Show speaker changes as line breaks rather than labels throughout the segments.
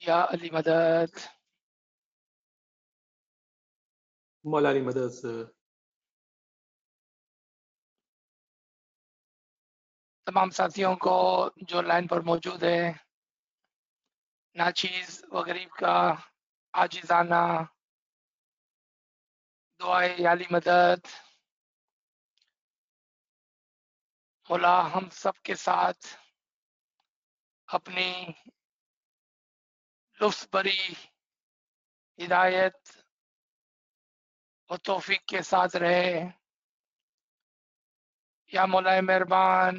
या अली मदद।
मौलानी मदद से।
तमाम साथियों को जो लाइन पर मौजूद है, नाचीज व गरीब का आजिजाना दुआए या अली मदद। मौला हम सब के साथ अपनी लुत्फ भरी हिदायत और तौफीक के साथ रहे। या मौलाए मेहरबान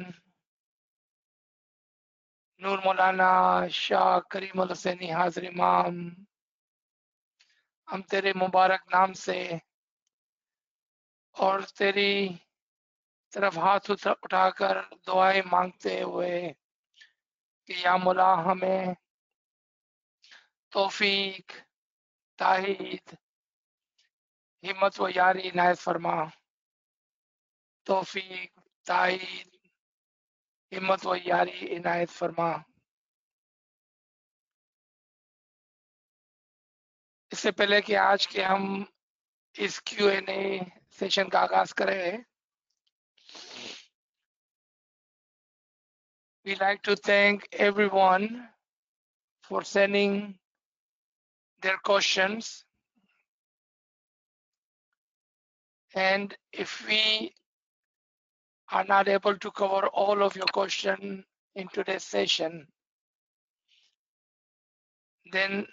नूर मौलाना शाह करीम हुसैनी हाजिर इमाम, हम तेरे मुबारक नाम से और तेरी तरफ हाथ उठाकर दुआएं मांगते हुए कि या मौला हमें तौफीक, ताहीद, हिम्मत व यारी इनायत फरमा। तौफीक, ताहीद, हिम्मत व यारी इनायत फरमा। इससे पहले कि आज के हम इस Q&A सेशन का आगाज करें, we like to thank everyone for sending their questions, and if we are not able to cover all of your questions in today's session, then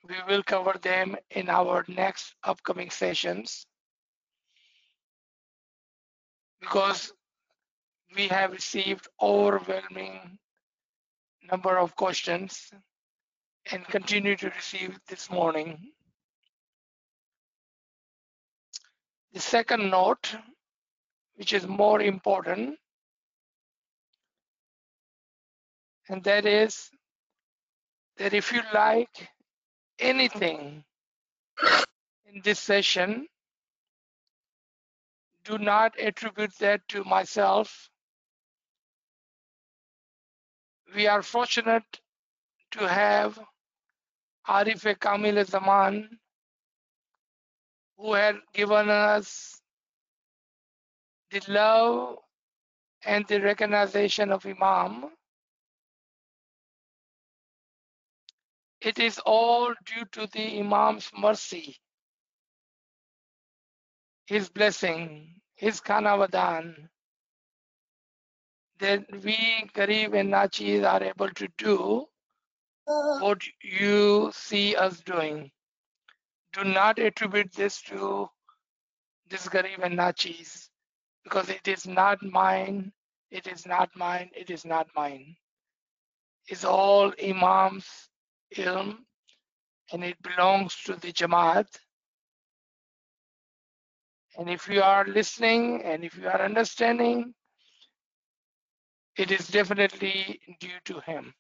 we will cover them in our next upcoming sessions, because we have received overwhelming number of questions and continue to receive this morning. The second note, which is more important, and that is that if you like anything in this session, do not attribute that to myself. We are fortunate to have Arif Kamil Zaman, who had given us the love and the recognition of Imam. It is all due to the Imam's mercy, his blessing, his Khanavadan, that we Garib and Nachis are able to do what you see us doing. Do not attribute this to this Garib and Nachis, because it is not mine, it is not mine, it is not mine. It's all Imam's ilm, and it belongs to the Jamaat. And if you are listening and if you are understanding, it is definitely due to him.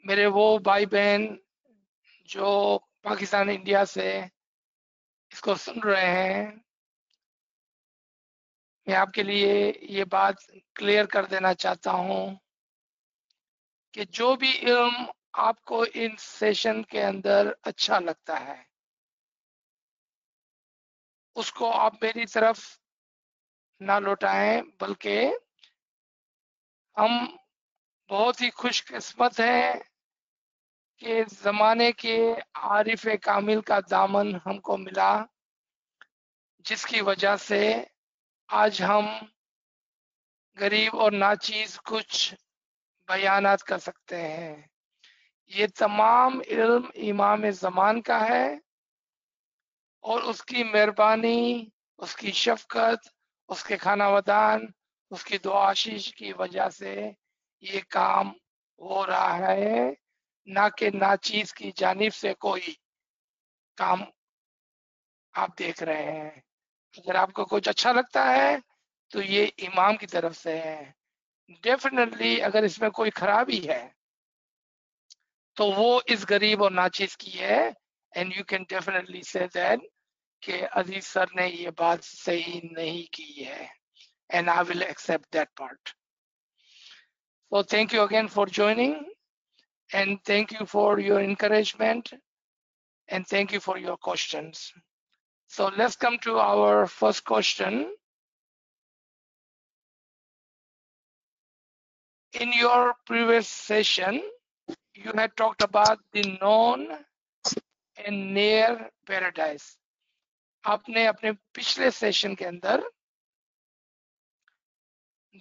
मेरे वो भाई बहन जो Pakistan India से इसको सुन रहे हैं, मैं आपके लिए ये बात क्लियर कर देना चाहता हूं कि जो भी इल्म आपको इन सेशन के अंदर अच्छा लगता है, उसको आप मेरी तरफ ना लौटाएं, बल्कि हम बहुत ही खुशकिस्मत हैं कि जमाने के आरिफ कामिल का दामन हमको मिला, जिसकी वजह से आज हम गरीब और नाचीज कुछ बयानात कर सकते हैं। ये तमाम इल्म इमाम ज़मान का है, और उसकी मेहरबानी, उसकी शफकत, उसके खानावदान, उसकी दुआ आशीष की वजह से ये काम हो रहा है, ना कि नाचीज की जानिब से कोई काम आप देख रहे हैं। अगर आपको कुछ अच्छा लगता है तो ये इमाम की तरफ से है। डेफिनेटली अगर इसमें कोई खराबी है तो वो इस गरीब और नाचीज की है, and you can definitely say that कि अजीज सर ने ये बात सही नहीं की है, and I will accept that part. So thank you again for joining. and thank you for your encouragement, and thank you for your questions. So let's come to our first question. In your previous session, you had talked about the known and near paradise. आपने अपने पिछले session के अंदर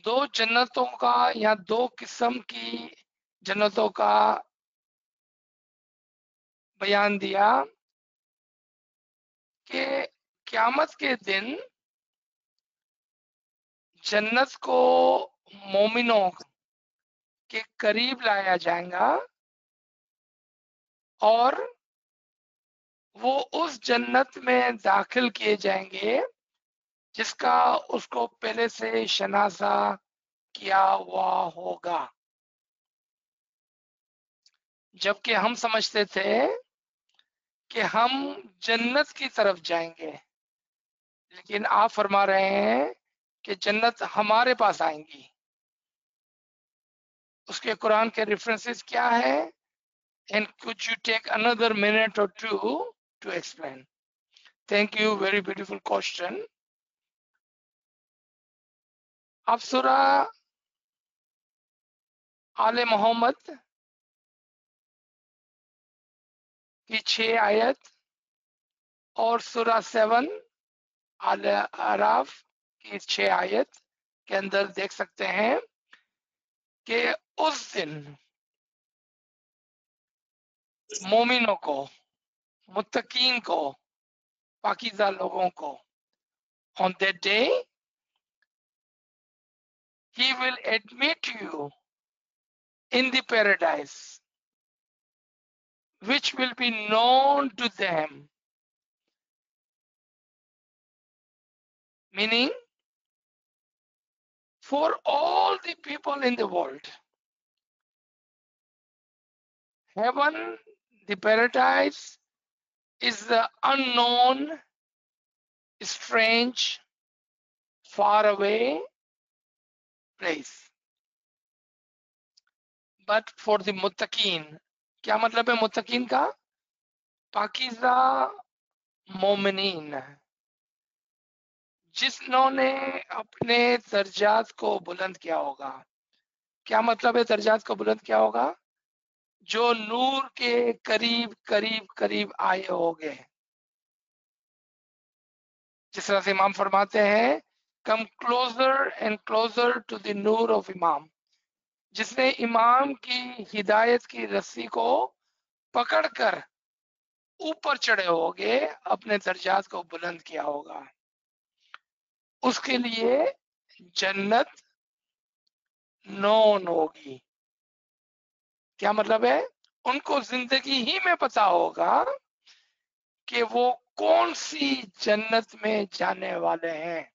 दो जन्नतों का या दो किस्म की जन्नतों का बयान दिया कि क़यामत के दिन जन्नत को मोमिनों के करीब लाया जाएगा और वो उस जन्नत में दाखिल किए जाएंगे जिसका उसको पहले से शनासा किया हुआ होगा। जबकि हम समझते थे कि हम जन्नत की तरफ जाएंगे, लेकिन आप फरमा रहे हैं कि जन्नत हमारे पास आएंगी। उसके कुरान के रेफरेंसेस क्या है? And could you take another minute or two to explain? Thank you, very beautiful question. आप सूरा आले मोहम्मद की 6 आयत और सूरा 7 आले अराफ की 6 आयत के अंदर देख सकते हैं कि उस दिन मोमिनों को, मुत्तकीन को, पाकीज़ा लोगों को, on that day he will admit you in the paradise which will be known to them, meaning for all the people in the world. Heaven, the paradise, is the unknown, strange, far away place. But for the muttaqin, क्या मतलब है मुत्तकीन का? पाकीज़ा मोमिनीन, जिन्होंने अपने दर्जात को बुलंद किया होगा। क्या मतलब है दर्जात को बुलंद किया होगा? जो नूर के करीब करीब करीब आए होंगे। जिस तरह से इमाम फरमाते हैं, come closer and closer to the नूर ऑफ इमाम, जिसने इमाम की हिदायत की रस्सी को पकड़कर ऊपर चढ़े होंगे, अपने दर्जात को बुलंद किया होगा, उसके लिए जन्नत नोन होगी। क्या मतलब है? उनको जिंदगी ही में पता होगा कि वो कौन सी जन्नत में जाने वाले हैं।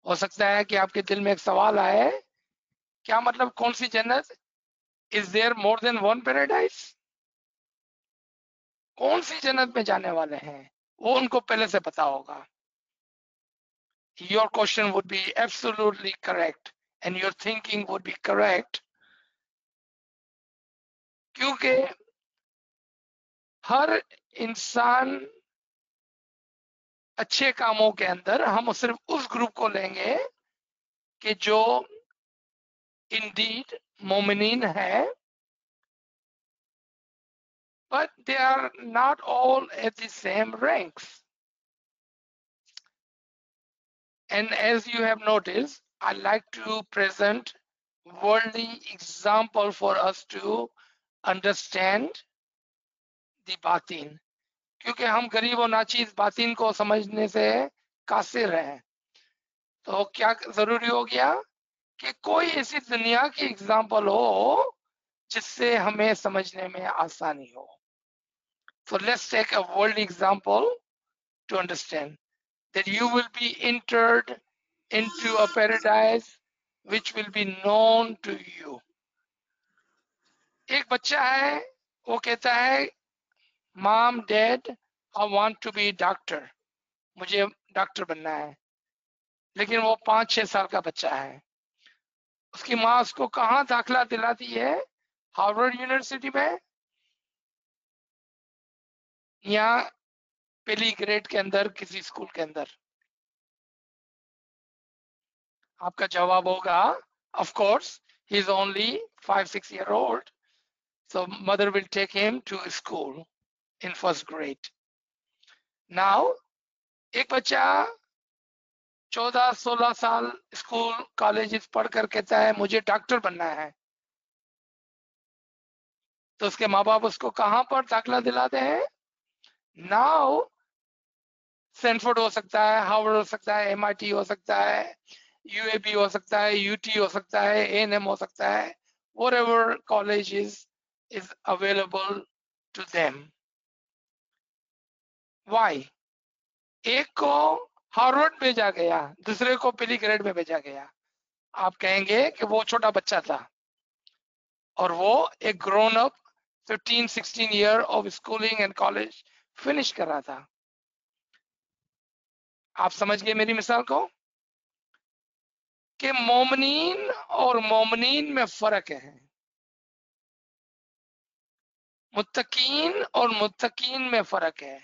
हो सकता है कि आपके दिल में एक सवाल आए, क्या मतलब कौन सी जन्नत? Is there more than one paradise? कौन सी जन्नत में जाने वाले हैं वो उनको पहले से पता होगा। Your question would be absolutely correct and your thinking would be correct, क्योंकि हर इंसान अच्छे कामों के अंदर हम सिर्फ उस ग्रुप को लेंगे कि जो इंडीड मोमिनीन है, but they are not all at the same ranks. And as you have noticed, I like to present worldly example for us to understand the batin, क्योंकि हम गरीब और नाचीज बातिन को समझने से कासिर हैं। तो क्या जरूरी हो गया कि कोई ऐसी दुनिया की एग्जाम्पल हो जिससे हमें समझने में आसानी हो। So let's take a world example to understand that you will be entered into a paradise which will be known to you. एक बच्चा है, वो कहता है, mom dad I want to be doctor, मुझे डॉक्टर बनना है। लेकिन वो 5-6 साल का बच्चा है। उसकी माँ उसको कहाँ दाखिला दिलाती है? हार्वर्ड यूनिवर्सिटी में या पहली ग्रेड के अंदर किसी स्कूल के अंदर? आपका जवाब होगा of course he is only 5-6 year old, so mother will take him to school in first grade. Now एक बच्चा 14-16 साल स्कूल कॉलेज पढ़ कर कहता है मुझे डॉक्टर बनना है, तो उसके माँ बाप उसको कहां पर दाखिला दिलाते हैं? नाउ स्टैनफोर्ड हो सकता है, हार्वर्ड हो सकता है, MIT हो सकता है, UAB हो सकता है, UT हो सकता है, A&M हो सकता है, whatever college is available to them. Why? एक को हार्वर्ड भेजा गया, दूसरे को पहली ग्रेड में भेजा गया। आप कहेंगे कि वो छोटा बच्चा था और वो एक grown up 15-16 year of schooling and college finish कर रहा था। आप समझ गए मेरी मिसाल को कि मोमिनीन और मोमिनीन में फर्क है, मुत्तकीन और मुत्तकीन में फर्क है।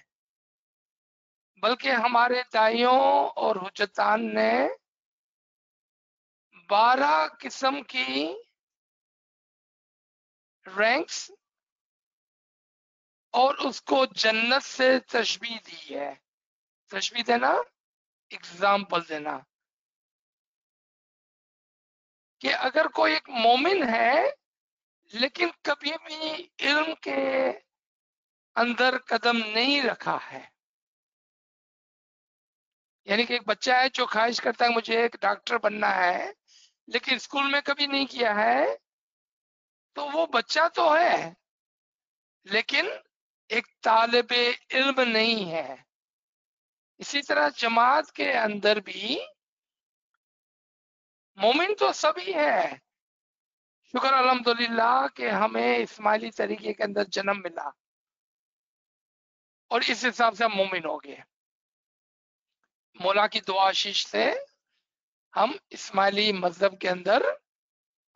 बल्कि हमारे दाइयों और हुज्जतान ने 12 किस्म की रैंक्स और उसको जन्नत से तशबीह दी है। तशबीह देना, एग्जाम्पल देना कि अगर कोई एक मोमिन है लेकिन कभी भी इल्म के अंदर कदम नहीं रखा है, यानी कि एक बच्चा है जो ख्वाहिश करता है मुझे एक डॉक्टर बनना है लेकिन स्कूल में कभी नहीं किया है, तो वो बच्चा तो है लेकिन एक तालिब इल्म नहीं है। इसी तरह जमात के अंदर भी मोमिन तो सभी है, शुक्र अल्हम्दुलिल्लाह कि हमें इस्माइली तरीके के अंदर जन्म मिला और इस हिसाब से हम मोमिन हो गए। मौला की दुआ आशीष से हम इस्माइली मजहब के अंदर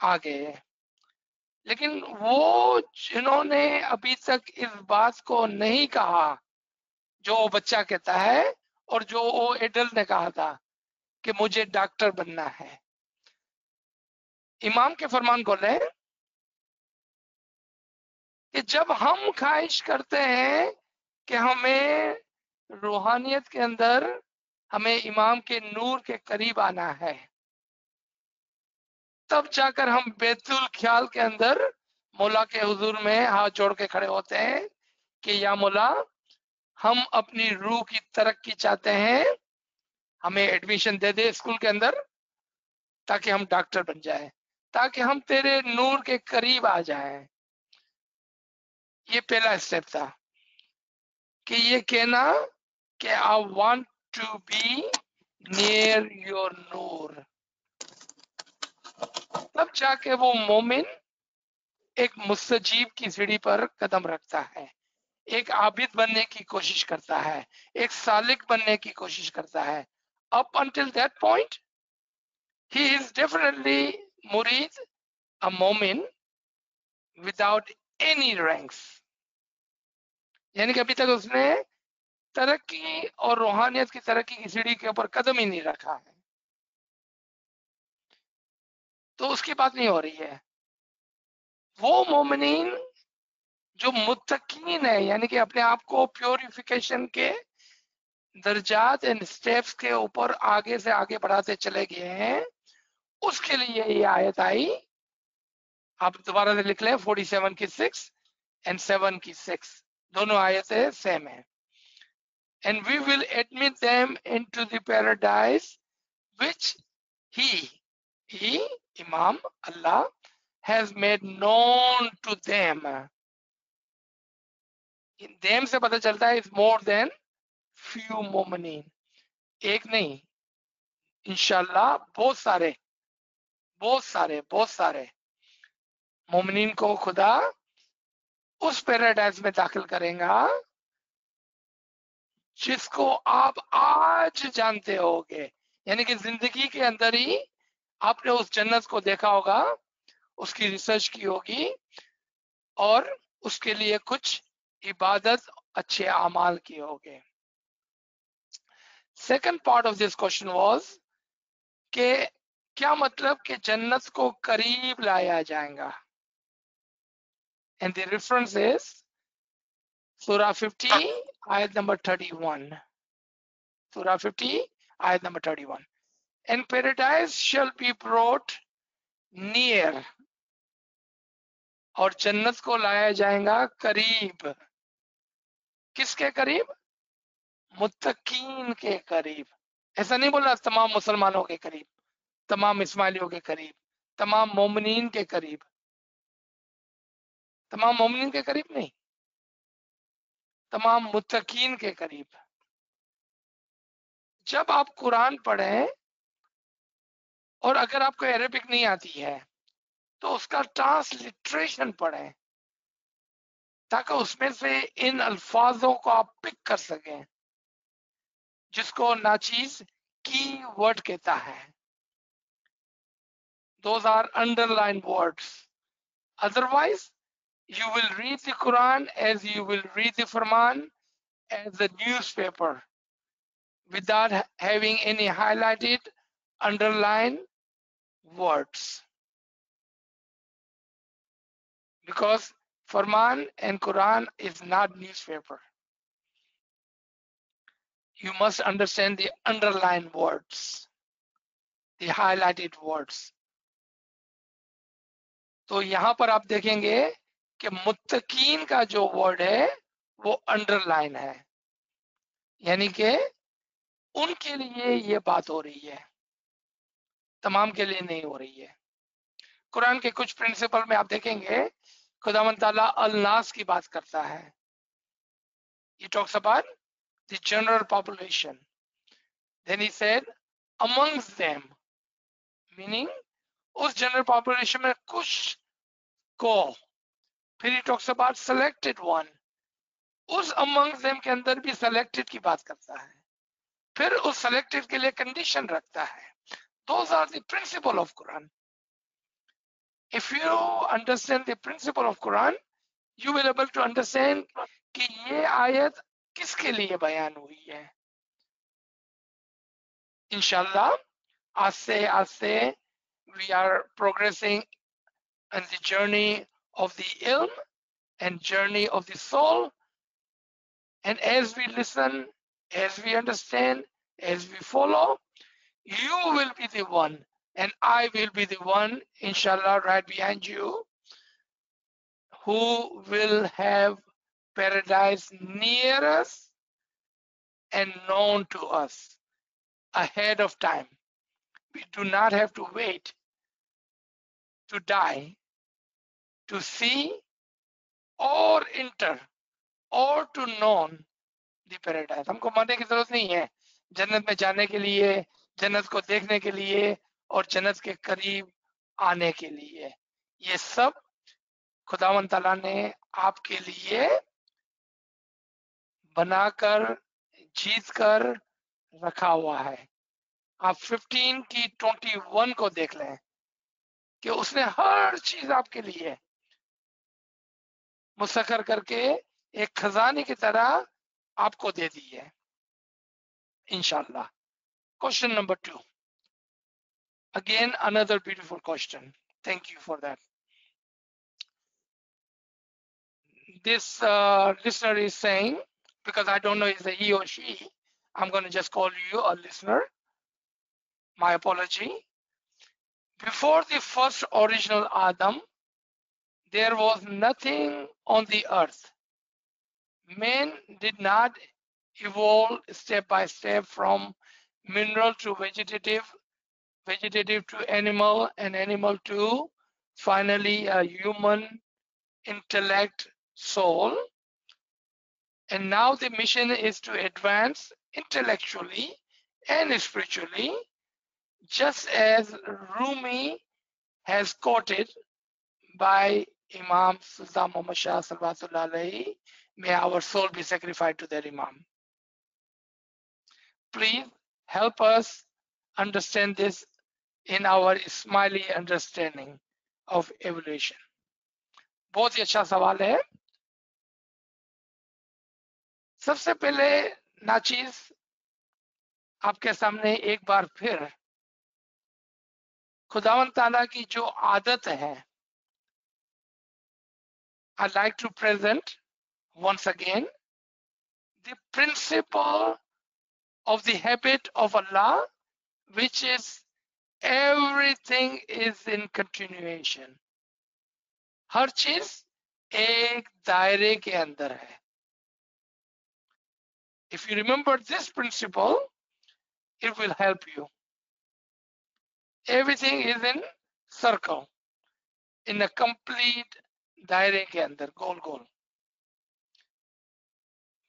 आ गए। लेकिन वो जिन्होंने अभी तक इस बात को नहीं कहा जो वो बच्चा कहता है और जो वो एडल्ट ने कहा था कि मुझे डॉक्टर बनना है, इमाम के फरमान को लें कि जब हम ख्वाहिश करते हैं कि हमें रूहानियत के अंदर हमें इमाम के नूर के करीब आना है, तब जाकर हम बैतुल ख्याल के अंदर मौला के हुजूर में हाथ जोड़ के खड़े होते हैं कि या मौला हम अपनी रूह की तरक्की चाहते हैं, हमें एडमिशन दे दे स्कूल के अंदर ताकि हम डॉक्टर बन जाए, ताकि हम तेरे नूर के करीब आ जाएं। ये पहला स्टेप था कि ये कहना कि I want to be near your नूर। तब जाके वो मोमिन एक मुस्तजीब की सीढ़ी पर कदम रखता है, एक आबिद बनने की कोशिश करता है, एक सालिक बनने की कोशिश करता है। Up until that point, he is definitely murid, a momin without any ranks, यानी कि अभी तक उसने तरक्की और रूहानियत की तरक्की की सीढ़ी के ऊपर कदम ही नहीं रखा है, तो उसकी बात नहीं हो रही है। वो मोमिनीन जो मुत्तकीन है, यानी कि अपने आप को प्योरिफिकेशन के दर्जात एंड स्टेप्स के ऊपर आगे से आगे बढ़ाते चले गए हैं, उसके लिए ये आयत आई। आप दोबारा से लिख लें, 47 की 6 एंड 7 की 6 दोनों आयतें सेम है। And we will admit them into the paradise which he imam Allah has made known to them. Them से पता चलता है इज मोर देन फ्यू मोमिनीन, एक नहीं, इंशाल्लाह बहुत सारे बहुत सारे बहुत सारे मोमिनीन को खुदा उस पैराडाइज में दाखिल करेगा जिसको आप आज जानते होगे, यानी कि जिंदगी के अंदर ही आपने उस जन्नत को देखा होगा, उसकी रिसर्च की होगी, और उसके लिए कुछ इबादत अच्छे अमाल किए होंगे। Second part of this question was कि क्या मतलब कि जन्नत को करीब लाया जाएगा, एंड द रेफरेंस इज सूरा 50 आयत नंबर 31। सूरा 50 आयत number 31, and paradise shall be brought near, और जन्नत को लाया जाएगा करीब। किसके करीब? मुत्तकीन के करीब। ऐसा नहीं बोला तमाम मुसलमानों के करीब, तमाम इस्माइलियों के करीब, तमाम मोमिनीन के करीब, तमाम मोमिनीन के करीब नहीं, तमाम मुत्तकीन के करीब। जब आप कुरान पढ़ें और अगर आपको अरबिक नहीं आती है तो उसका ट्रांसलिट्रेशन पढ़ें, ताकि उसमें से इन अल्फाजों को आप पिक कर सकें, जिसको नाचीज की वर्ड कहता है। Those are underlined words. Otherwise, you will read the Quran as you will read the Quran as a newspaper without having any highlighted, underlined words. Because Quran and Quran is not newspaper. You must understand the underlined words, the highlighted words. तो यहां पर आप देखेंगे कि मुत्तकीन का जो word है वो अंडरलाइन है, यानी कि उनके लिए ये बात हो रही है, तमाम के लिए नहीं हो रही है। कुरान के कुछ प्रिंसिपल में आप देखेंगे खुदावंद ताला अल नास की बात करता है। He talks about the general population. Then he said amongst them, meaning उस जनरल पॉपुलेशन में कुछ को। फिर he talks about selected one, उस amongst them के अंदर भी selected की बात करता है। फिर उस selected के लिए कंडीशन रखता है। Those are the principle of Quran. If you understand the principle of Quran, you will able to understand कि ये आयत किसके लिए बयान हुई है। इंशाल्लाह आस्ते आस्ते we are progressing on the journey of the ilm and journey of the soul, and as we listen, as we understand, as we follow, you will be the one and I will be the one, inshallah, right behind you, who will have paradise near us and known to us ahead of time. We do not have to wait to die to see or enter or to know the paradise. हमको मरने की जरूरत नहीं है जन्नत में जाने के लिए, जन्नत को देखने के लिए और जन्नत के करीब आने के लिए। ये सब खुदावंद ताला ने आपके लिए बनाकर, जीत कर रखा हुआ है। आप 15 की 21 को देख लें कि उसने हर चीज आपके लिए मुसक्खर करके एक खजाने की तरह आपको दे दी है, इंशाल्लाह। Question number 2, again another beautiful question. Thank you for that. This listener is saying, because I don't know is it he or she, I'm going to just call you a listener. My apology. Before the first original Adam, there was nothing on the earth. Man did not evolve step by step from mineral to vegetative, vegetative to animal, and animal to finally a human intellect soul. And now the mission is to advance intellectually and spiritually, just as Rumi has quoted by Imam Sultan Muhammad Shah Salawatullah alayhi. May our soul be sacrificed to their Imam. Please help us understand this in our Ismaili understanding of evolution. बहुत ही अच्छा सवाल है। सबसे पहले नाचीज आपके सामने एक बार फिर खुदावन ताला की जो आदत है, I like to present once again the principle of the habit of Allah, which is everything is in continuation. हर चीज एक दायरे के अंदर है। If you remember this principle, it will help you. Everything is in circle, in a complete दायरे के अंदर, गोल गोल।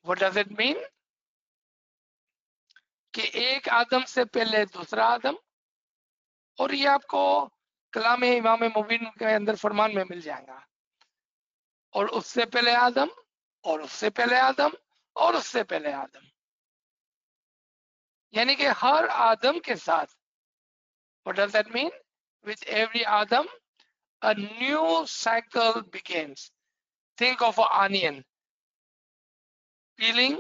What does it mean? कि एक आदम से पहले दूसरा आदम, और ये आपको कलाम इमाम मुबीन के अंदर फरमान में मिल जाएगा। और उससे पहले आदम, और उससे पहले आदम, और उससे पहले आदम, यानी कि हर आदम के साथ। What does that mean? With every Adam, a new cycle begins. Think of an onion. Peeling,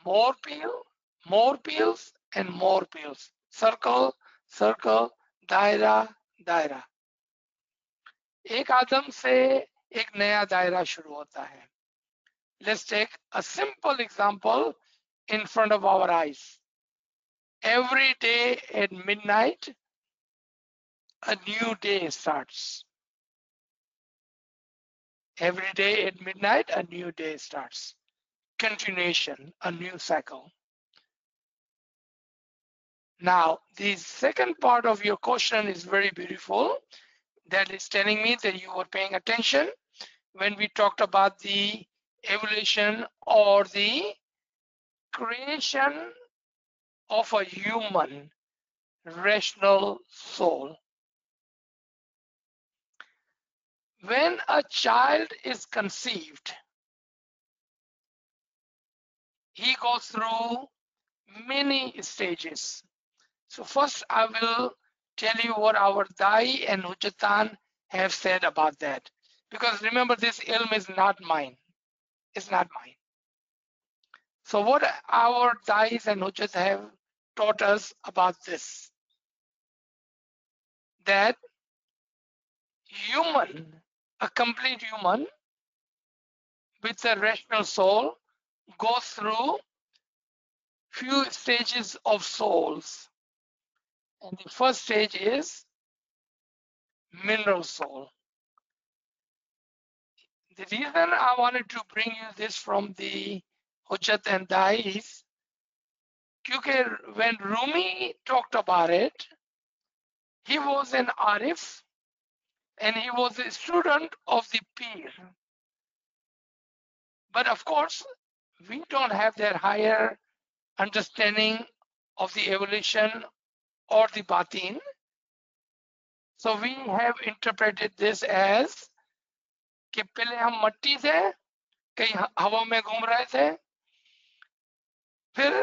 more peel, more peels, and more peels. Circle, circle, दायरा, दायरा। एक आदम से एक नया दायरा शुरू होता है। Let's take a simple example in front of our eyes. Every day at midnight, a new day starts. Every day at midnight, a new day starts. Continuation, a new cycle. Now, the second part of your question is very beautiful. That is telling me that you were paying attention when we talked about the evolution or the creation of a human rational soul. When a child is conceived, he goes through many stages. So first I will tell you what our Dai and Hujjatan have said about that. Because remember, this ilm is not mine. It's not mine. So what our Dais and Hujjat have taught us about this, that human, a complete human with a rational soul, goes through few stages of souls. And the first stage is mineral soul. The reason I wanted to bring you this from the Hujjat and Dai is because when Rumi talked about it, he was an Arif and he was a student of the Pir. But of course, we don't have that higher understanding of the evolution or the Batin. So we have interpreted this as कि पहले हम मट्टी थे, कहीं हवा में घूम रहे थे, फिर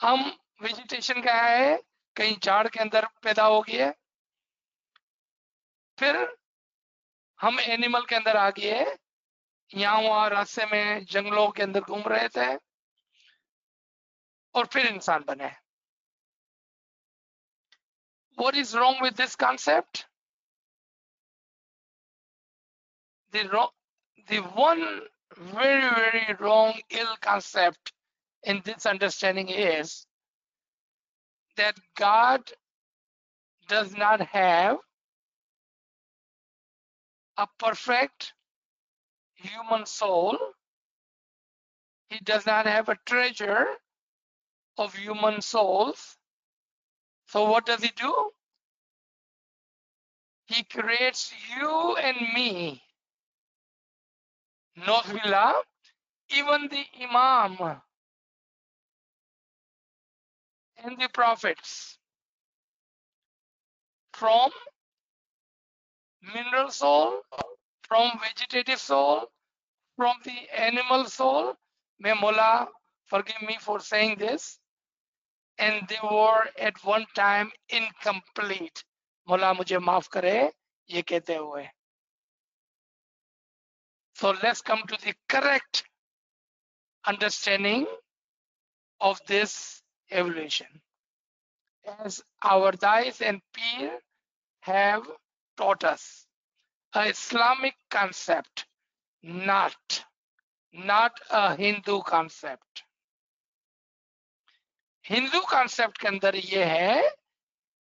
हम वेजिटेशन का है, कहीं झाड़ के अंदर पैदा हो गए, फिर हम एनिमल के अंदर आ गए, यहाँ वहाँ रास्ते में जंगलों के अंदर घूम रहे थे, और फिर इंसान बने। What is wrong with this concept? The one very wrong, ill concept in this understanding is that God does not have a perfect human soul. He does not have a treasure of human souls. So what does he do? He creates you and me. Nozbillah, even the Imam and the prophets, from mineral soul, from vegetative soul, from the animal soul. May Mullah forgive me for saying this. And they were at one time incomplete. Mullah मुझे माफ करे ये कहते हुए. So let's come to the correct understanding of this evolution. As our Dais and Pir have taught us, a Islamic concept, not a Hindu concept. Hindu concept के अंदर ये है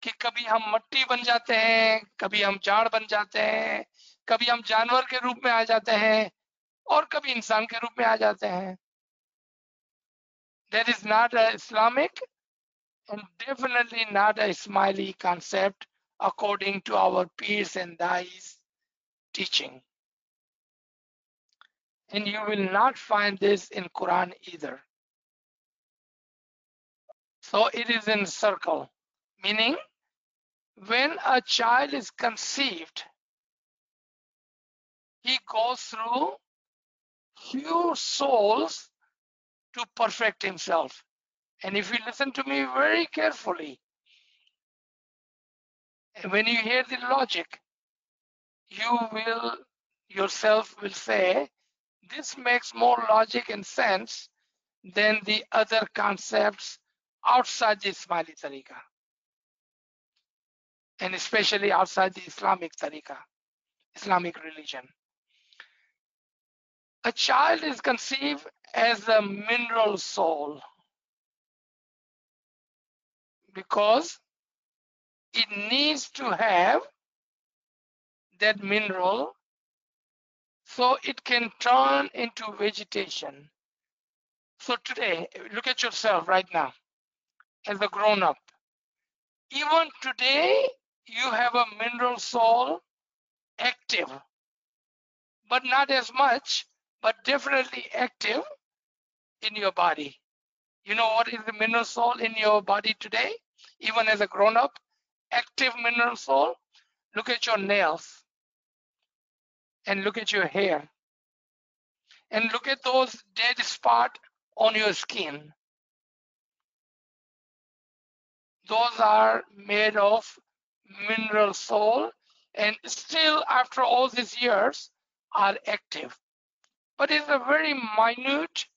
कि कभी हम मट्टी बन जाते हैं, कभी हम झाड़ बन जाते हैं, कभी हम जानवर के रूप में आ जाते हैं और कभी इंसान के रूप में आ जाते हैं. That is not a Islamic and definitely not a Ismaili concept according to our peers and dais teaching. And you will not find this in Quran either. So it is in circle, meaning when a child is conceived, he goes through few souls to perfect himself. And if you listen to me very carefully, when you hear the logic, you will yourself will say, this makes more logic and sense than the other concepts outside the Ismaili tariqa, and especially outside the Islamic tariqa, Islamic religion. A child is conceived as a mineral soul because it needs to have that mineral so it can turn into vegetation. So today, look at yourself right now as a grown up. Even today, you have a mineral soul active, but not as much, but definitely active in your body. You know what is the mineral soul in your body today? Even as a grown up, active mineral soul. Look at your nails and look at your hair and look at those dead spots on your skin. Those are made of mineral soul and still after all these years are active. But it's a very minute,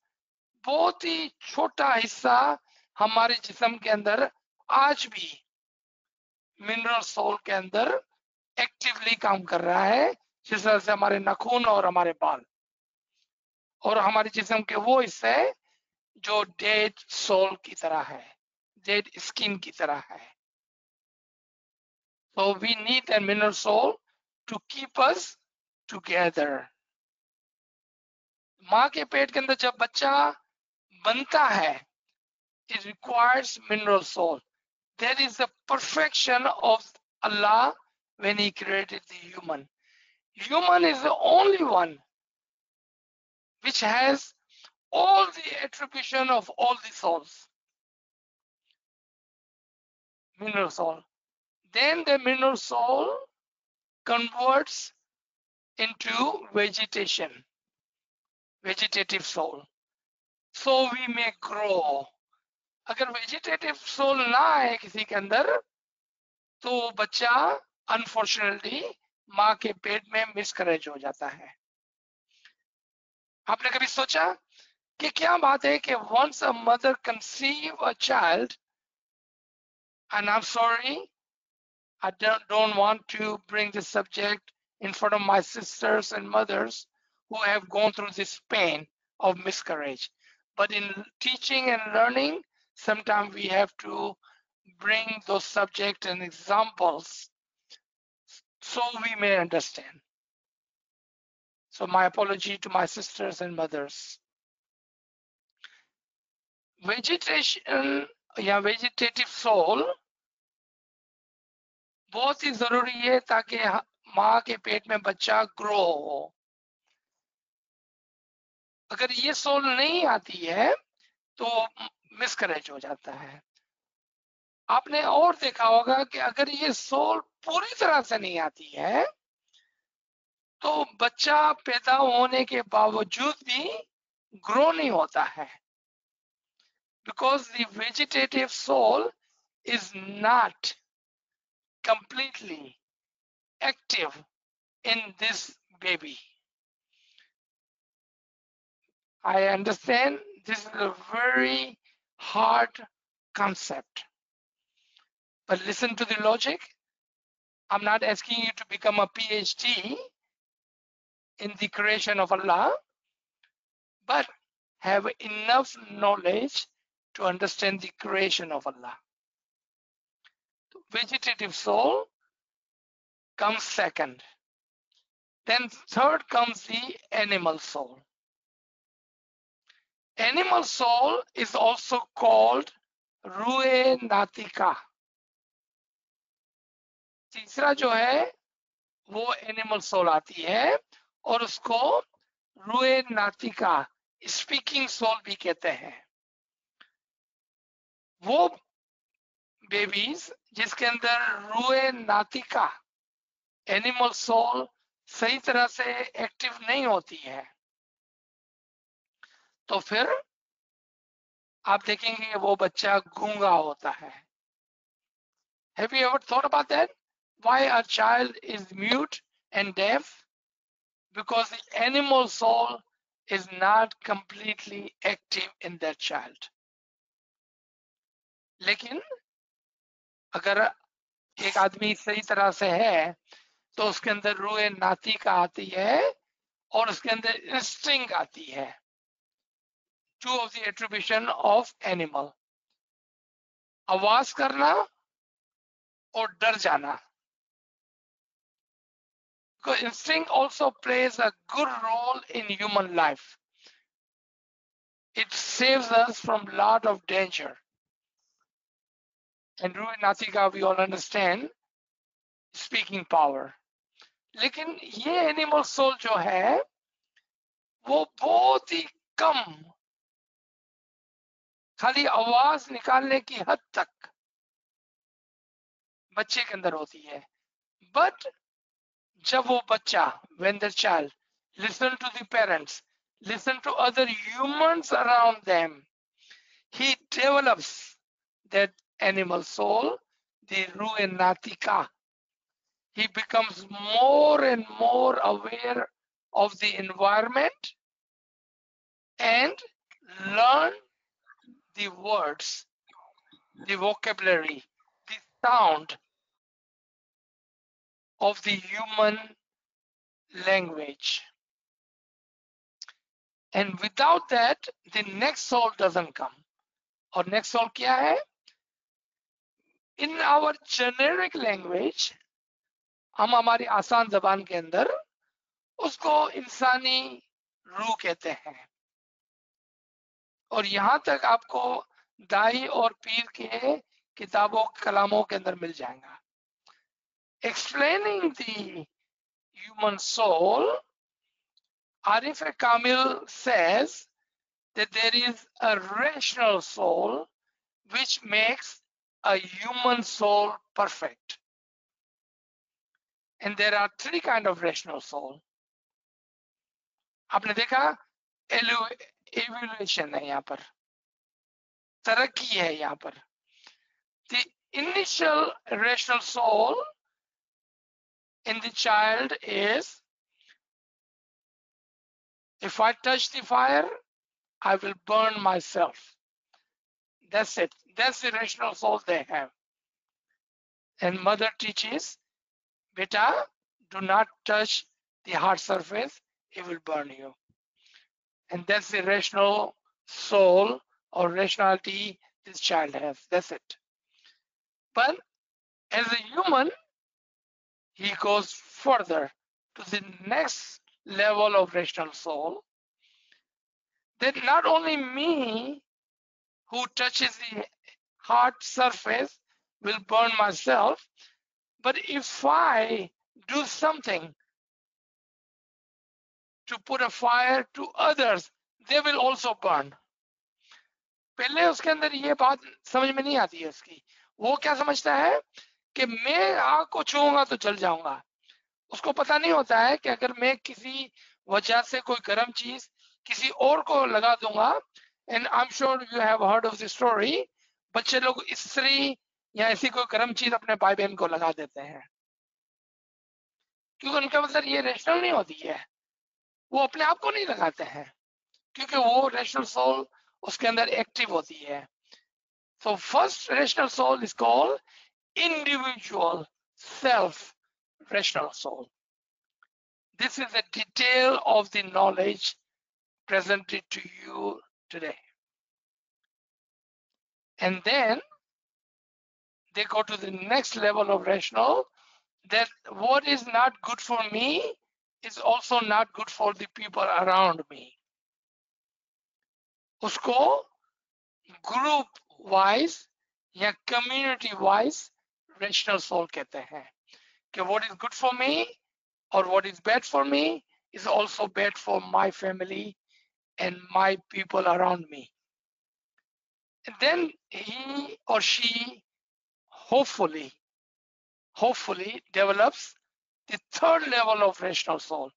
बहुत ही छोटा हिस्सा हमारे जिस्म के अंदर आज भी mineral soul के अंदर एक्टिवली काम कर रहा है, जिस तरह से हमारे नाखून और हमारे बाल और हमारे जिस्म के वो हिस्से जो डेड सोल की तरह है, डेड स्किन की तरह है. So we need a mineral soul to keep us together. माँ के पेट के अंदर जब बच्चा बनता है, it requires mineral soul. That is the perfection of Allah when He created the human. Human is the only one which has all the attribution of all the souls. Mineral soul. Then the mineral soul converts into vegetation, vegetative soul. So we may grow. अगर vegetative soul ना है किसी के अंदर तो बच्चा unfortunately माँ के पेट में मिसकैरेज हो जाता है. आपने कभी सोचा कि क्या बात है कि once a mother conceive a child, and I'm sorry, I don't want to bring this subject in front of my sisters and mothers who have gone through this pain of miscarriage. But in teaching and learning, sometimes we have to bring those subjects and examples so we may understand. So my apology to my sisters and mothers. Vegetation या vegetative soul बहुत ही जरूरी है ताकि माँ के पेट में बच्चा grow हो. अगर ये सोल नहीं आती है तो मिसकैरेज हो जाता है. आपने और देखा होगा कि अगर ये सोल पूरी तरह से नहीं आती है तो बच्चा पैदा होने के बावजूद भी ग्रो नहीं होता है. Because the vegetative soul is not completely active in this baby. I understand this is a very hard concept, but listen to the logic. I'm not asking you to become a PhD in the creation of Allah, but have enough knowledge to understand the creation of Allah. Vegetative soul comes second. Then third comes the animal soul. Animal soul is also called रूए नातिका. तीसरा जो है वो animal soul आती है और उसको रूए नातिका speaking soul भी कहते हैं. वो बेबीज जिसके अंदर रूए नातिका एनिमल सोल सही तरह से एक्टिव नहीं होती है, तो फिर आप देखेंगे वो बच्चा गूंगा होता है. Have you ever thought about that? Why a child is mute and deaf? Because the animal soul is not completely active in that child. लेकिन अगर एक आदमी सही तरह से है तो उसके अंदर रूए नातिका आती है और उसके अंदर इंस्टिंक्ट आती है. Two of the attribution of animal, आवाज करना और डर जाना. Because instinct also plays a good role in human life. It saves us from a lot of danger. And Ruhi Natika, we all understand, speaking power. लेकिन ये animal soul जो है वो बहुत ही कम, खाली आवाज निकालने की हद तक बच्चे के अंदर होती है. बट जब वो बच्चा, when the child listen to the parents, listen to other humans around them, he develops that animal soul, the Ruhi Natika. He becomes more and more aware of the environment and learn the words, the vocabulary, the sound of the human language. And without that, the next soul doesn't come. और next soul क्या है? In our generic language, हम हमारी आसान जबान के अंदर उसको इंसानी रूह कहते हैं. और यहां तक आपको दाई और पीर के किताबों कलामों के अंदर मिल जाएगा. Explaining the human soul, Arif Kamil says that there is a rational soul which makes a human soul perfect. And there are three kinds of rational soul. आपने देखा evaluation है यहाँ पर, तरक्की है यहाँ पर. The initial rational soul in the child is, if I touch the fire, I will burn myself. That's it. That's the rational soul they have. And mother teaches, beta, do not touch the hard surface, it will burn you. And that's the rational soul or rationality this child has. That's it. But as a human, he goes further to the next level of rational soul. That not only me who touches the hard surface will burn myself, but if I do something to put a fire to others, they will also burn. पहले उसके अंदर ये बात समझ में नहीं आती है उसकी. वो क्या समझता है कि मैं आग को छूऊंगा तो जल जाऊंगा. उसको पता नहीं होता है कि अगर मैं किसी वजह से कोई गर्म चीज किसी और को लगा दूंगा, and I am sure you have heard of the story, बच्चे लोग स्त्री या ऐसी कोई गर्म चीज अपने भाई बहन को लगा देते हैं क्योंकि उनका मतलब ये रेशनल नहीं होती है, वो अपने आप को नहीं लगाते हैं. क्योंकि वो रैशनल सोल उसके अंदर एक्टिव होती है. So first rational soul is called individual self rational soul. This is a detail of the knowledge presented to you today. And then they go to the next level of rational, that what is not good for me is also not good for the people around me. उसको group wise या community wise rational soul कहते हैं कि what is good for me or what is bad for me is also bad for my family and my people around me. And then he or she hopefully develops the third level of rational soul.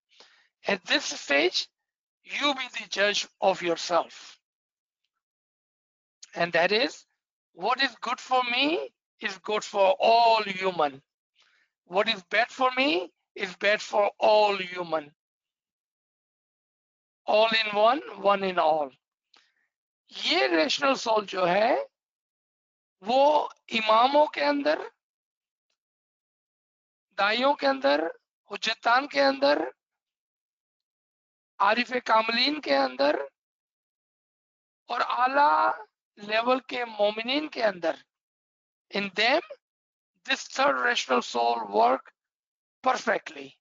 At this stage, you be the judge of yourself. And that is, what is good for me is good for all human. What is bad for me is bad for all human. All in one in all. ये rational soul जो है वो इमामों के अंदर, दाइयों के अंदर, हुज्जतान के अंदर, आरिफ कामलीन के अंदर और आला लेवल के मोमिनीन के अंदर, in them this third rational soul work perfectly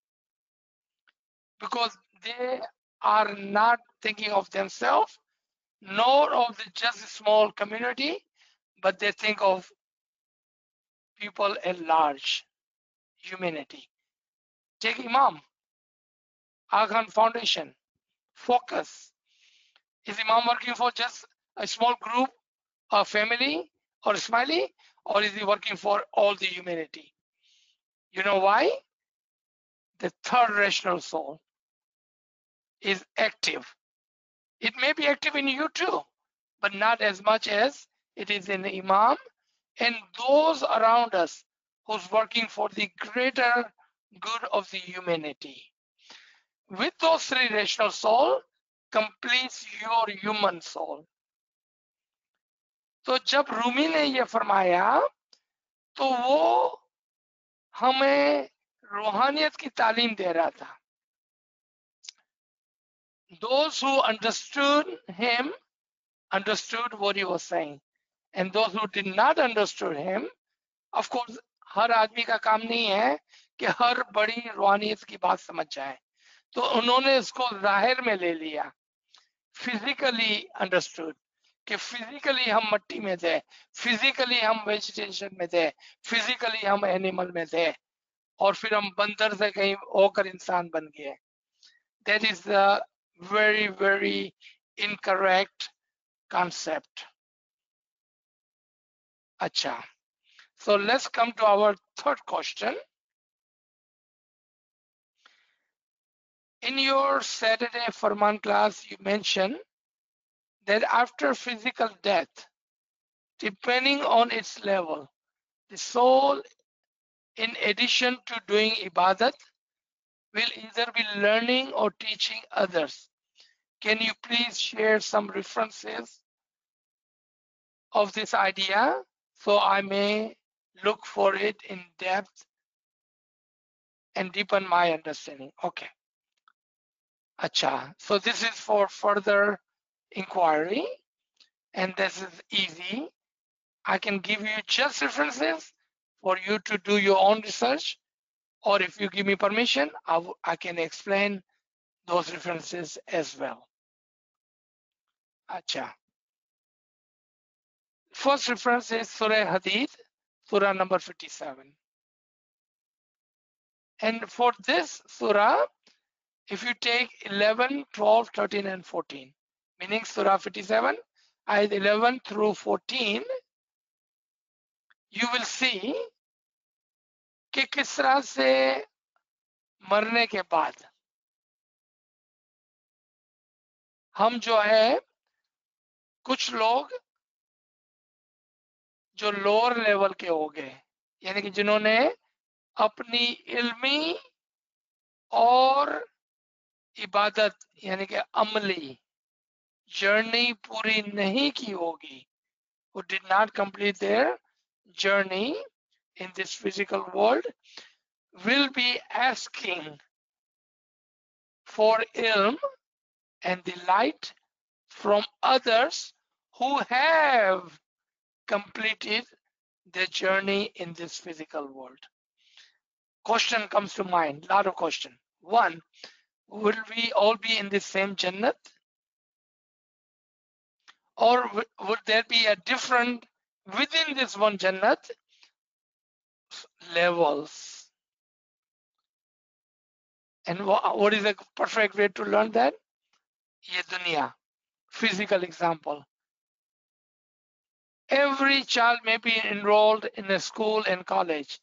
because they are not thinking of themselves nor of the just small community, but they think of people at large, humanity. Take Imam, Aghan Foundation, focus. Is Imam working for just a small group, a family, or smiley, or is he working for all the humanity? You know why? The third rational soul is active. It may be active in you too, but not as much as it is in the Imam and those around us who's working for the greater good of the humanity. With those three rational soul completes your human soul. तो जब रूमी ने ये फरमाया तो वो हमें रूहानियत की तालीम दे रहा था. Those who understood him understood what he was saying, and those who did not understood him, of course, हर आदमी का काम नहीं है कि हर बड़ी रूहानियत की बात समझ जाए, तो उन्होंने इसको जाहिर में ले लिया. फिजिकली अंडरस्टूड कि फिजिकली हम मट्टी में थे, फिजिकली हम वेजिटेशन में थे, फिजिकली हम एनिमल में थे और फिर हम बंदर से कहीं होकर इंसान बन गए. That is the very very incorrect concept. Acha, so let's come to our third question. In your Saturday Farman class you mentioned that after physical death, depending on its level, the soul in addition to doing ibadat will either be learning or teaching others. Can you please share some references of this idea so I may look for it in depth and deepen my understanding? Okay. Acha. So this is for further inquiry and this is easy. I can give you just references for you to do your own research, or if you give me permission, I can explain those references as well. Acha. First reference is Surah Hadid, Surah number 57. And for this Surah, if you take 11, 12, 13, and 14, meaning Surah 57, ayat 11 through 14, you will see कि किस तरह से मरने के बाद हम जो है कुछ लोग जो लोअर लेवल के हो गए, यानी कि जिन्होंने अपनी इल्मी और इबादत यानी कि अमली जर्नी पूरी नहीं की होगी, who did not complete their journey in this physical world, will be asking for ilm and the light from others who have completed their journey in this physical world. Question comes to mind, lot of question. One, will we all be in the same Jannat? Or would there be a different, within this one Jannat, levels? And what is a perfect way to learn that? Ye dunya, physical example. Every child may be enrolled in a school and college,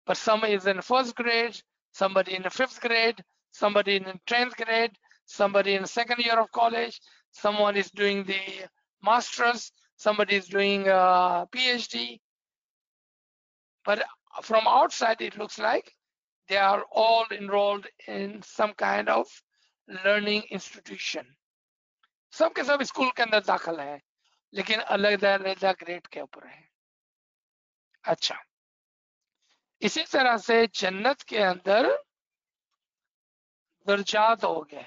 but some is in first grade, somebody in the fifth grade, somebody in the 10th grade, somebody in the second year of college, someone is doing the master's, somebody is doing a PhD. But from outside, it looks like they are all enrolled in some kind of learning institution. सबके सब school के अंदर दाखिल है, लेकिन अलग अलग grade के ऊपर है. अच्छा, इसी तरह से जन्नत के अंदर दर्जात हो गए,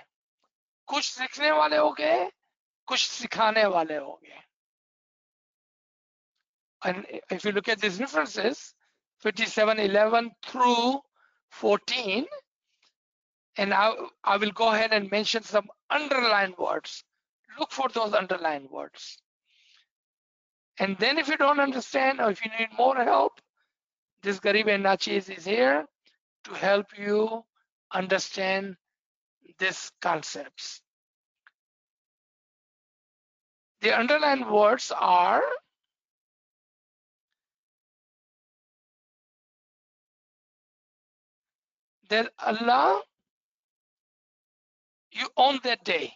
कुछ सीखने वाले हो गए, कुछ सिखाने वाले हो गए. And if you look at these references, 57:11 through 14, and I will go ahead and mention some underlined words. Look for those underlined words. And then if you don't understand or if you need more help, this Garib and Nachis is here to help you understand these concepts. The underlined words are that Allah, you on that day.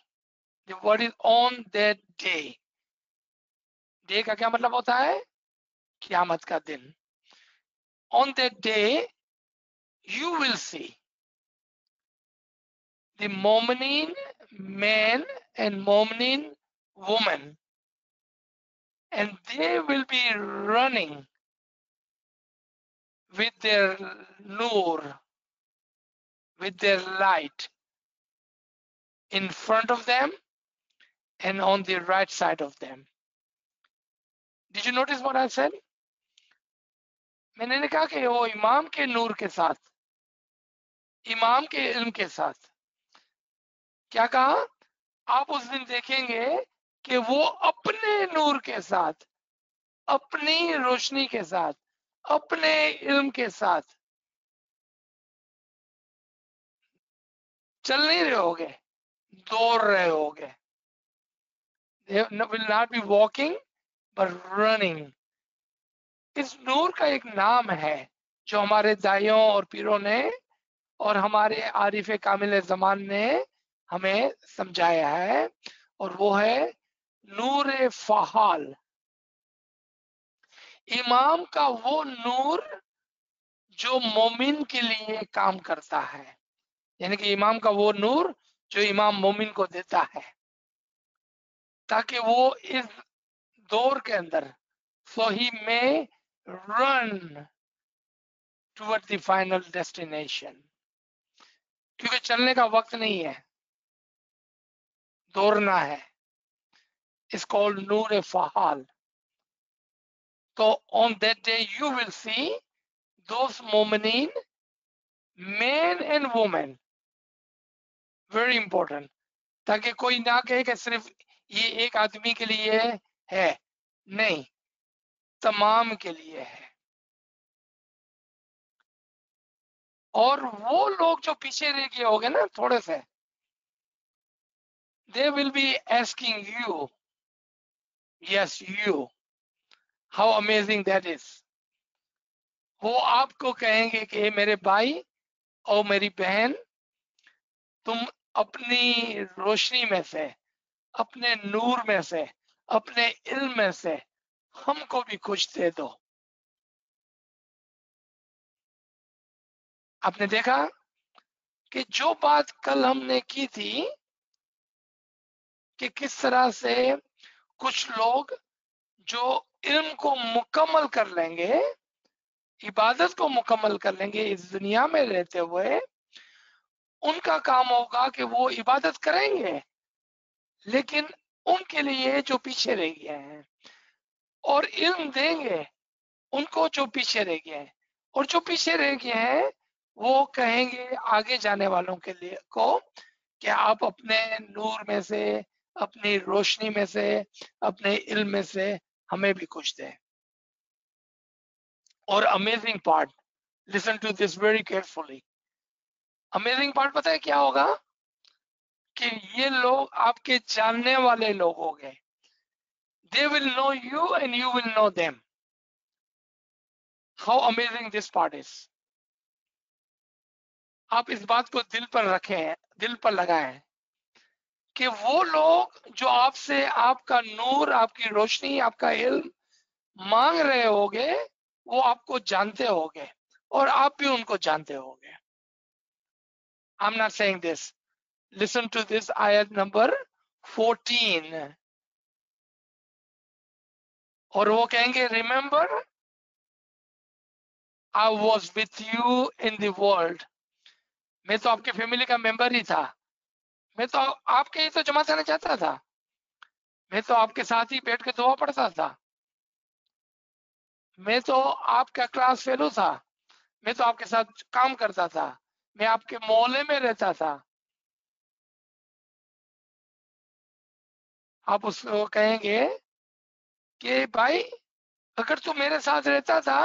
The word is on that day. Day का क्या मतलब होता है? क़यामत का दिन. On that day, you will see the mu'minin man and mu'minin woman, and they will be running with their nur, with their light in front of them and on the right side of them. Did you notice what I said? मैंने कहा कि वो इमाम के नूर के साथ, इमाम के इल्म के साथ. क्या कहा? आप उस दिन देखेंगे कि वो अपने नूर के साथ, अपनी रोशनी के साथ, अपने इल्म के साथ चल नहीं रहे होगे, दौड़ रहे होगे. They will not be walking but running. इस नूर का एक नाम है जो हमारे दाइयों और पीरों ने और हमारे आरिफ कामिल ज़मान ने हमें समझाया है, और वो है नूर फ़हाल. इमाम का वो नूर जो मोमिन के लिए काम करता है, यानी कि इमाम का वो नूर जो इमाम मोमिन को देता है, ताकि वो इस दौर के अंदर so he may run toward the final destination. क्योंकि चलने का वक्त नहीं है, दौड़ना है. It's called Noor फ़हाल. So on that day you will see those mu'minin, men and women. Very important. ताकि कोई ना कहे कि सिर्फ ये एक आदमी के लिए है, नहीं, तमाम के लिए है. और वो लोग जो पीछे रह गए होंगे ना थोड़े से, they will be asking you, yes you, how amazing that is. वो आपको कहेंगे कि मेरे भाई और मेरी बहन, तुम अपनी रोशनी में से, अपने नूर में से, अपने इल्म में से हमको भी कुछ दे दो. आपने देखा कि जो बात कल हमने की थी कि किस तरह से कुछ लोग जो इल्म को मुकम्मल कर लेंगे, इबादत को मुकम्मल कर लेंगे इस दुनिया में रहते हुए, उनका काम होगा कि वो इबादत करेंगे, लेकिन उनके लिए जो पीछे रह गए हैं, और इल्म देंगे उनको जो पीछे रह गए हैं, और जो पीछे रह गए हैं वो कहेंगे आगे जाने वालों के लिए को कि आप अपने नूर में से, अपनी रोशनी में से, अपने इल्म में से हमें भी कुछ दें। और amazing part, listen to this very carefully, amazing part पता है क्या होगा? कि ये लोग आपके जानने वाले लोग हो गए। They will know you and you will know them. How amazing this part is. आप इस बात को दिल पर रखें, दिल पर लगाएं कि वो लोग जो आपसे आपका नूर, आपकी रोशनी, आपका इल्म मांग रहे होंगे, वो आपको जानते होंगे और आप भी उनको जानते होंगे। I'm not saying this. Listen to this ayat number 14. और वो कहेंगे, remember I was with you in the world. मैं तो आपके फैमिली का मेंबर ही था, मैं तो आपके ही तो जमात आना चाहता था, मैं तो आपके साथ ही बैठ के दुआ पढ़ता था, मैं तो आपका क्लास फेलो था, मैं तो आपके साथ काम करता था, मैं आपके मोहल्ले में रहता था। आप उसको कहेंगे कि भाई अगर तू मेरे साथ रहता था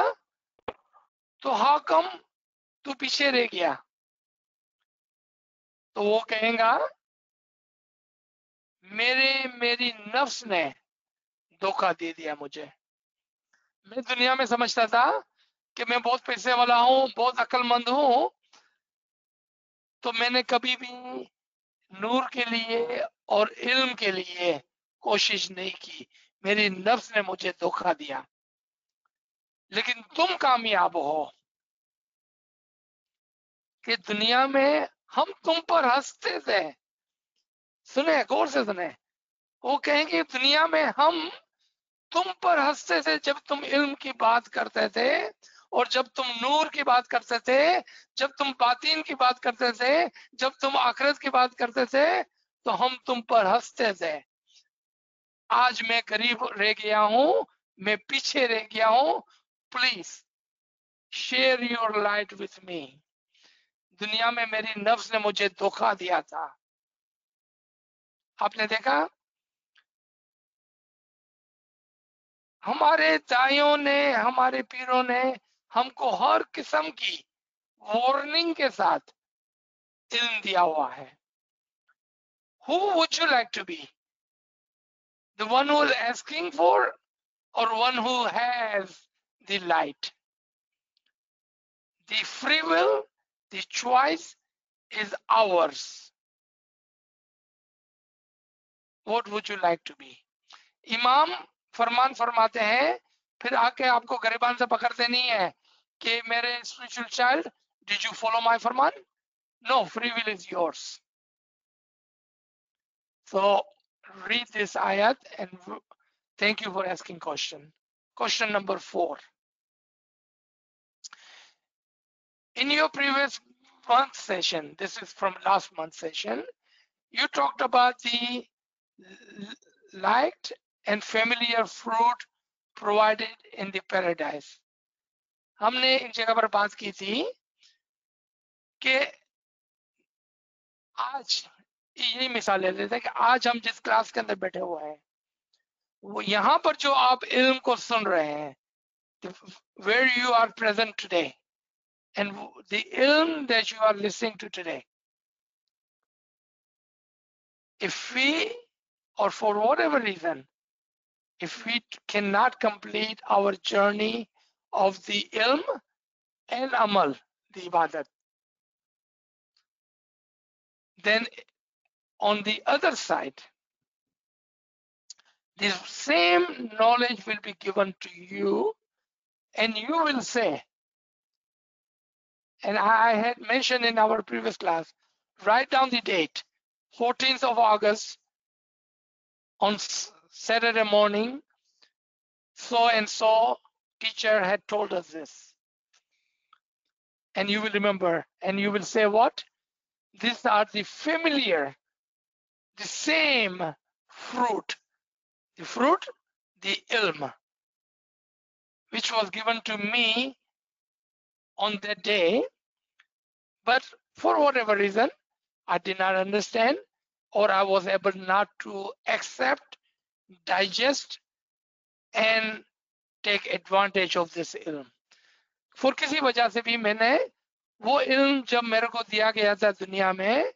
तो हाउ कम तू पीछे रह गया? तो वो कहेगा मेरी नफ्स ने धोखा दे दिया मुझे। मैं दुनिया में समझता था कि मैं बहुत पैसे वाला हूँ, बहुत अक्लमंद हूँ, तो मैंने कभी भी नूर के लिए और इल्म के लिए कोशिश नहीं की, मेरी नफ्स ने मुझे धोखा दिया। लेकिन तुम कामयाब हो कि दुनिया में हम तुम पर हंसते थे। सुने, गौर से सुने, वो कहेंगे दुनिया में हम तुम पर हंसते थे जब तुम इल्म की बात करते थे, और जब तुम नूर की बात करते थे, जब तुम बातीन की बात करते थे, जब तुम आखिरत की बात करते थे, तो हम तुम पर हंसते थे। आज मैं करीब रह गया हूं, मैं पीछे रह गया हूं, please share your light with me. दुनिया में मेरी नफ्स ने मुझे धोखा दिया था। आपने देखा, हमारे दाइयों ने, हमारे पीरों ने हमको हर किस्म की वार्निंग के साथ इल्म दिया हुआ है। Who would you like to be? The one who is asking for, or one who has the light? The free will, the choice is ours. What would you like to be? इमाम फरमान फरमाते हैं, फिर आके आपको गरीबान से पकड़ते नहीं है कि मेरे spiritual child, did you follow my Farman? No, free will is yours. So read this ayat and thank you for asking question. Question number 4. In your previous month session, this is from last month session, you talked about the liked and familiar fruit provided in the paradise. हमने इन जगह पर बात की थी कि आज यही मिसाल ले लेते हैं कि आज हम जिस क्लास के अंदर बैठे हुए हैं, वो यहाँ पर जो आप इल्म को सुन रहे हैं, where you are present today, and the ilm that you are listening to today, if we, or for whatever reason, if we cannot complete our journey of the ilm and amal, the ibadat, then on the other side, the same knowledge will be given to you, and you will say, and I had mentioned in our previous class, write down the date, 14th of August on Saturday morning, so and so teacher had told us this. And you will remember, and you will say, what? These are the familiar, the same fruit. The fruit, the ilm, which was given to me on that day. But for whatever reason, I did not understand, or I was able not to accept, digest, and take advantage of this ilm. For किसी वजह से भी मैंने वो इल्म जब मेरे को दिया गया था दुनिया में,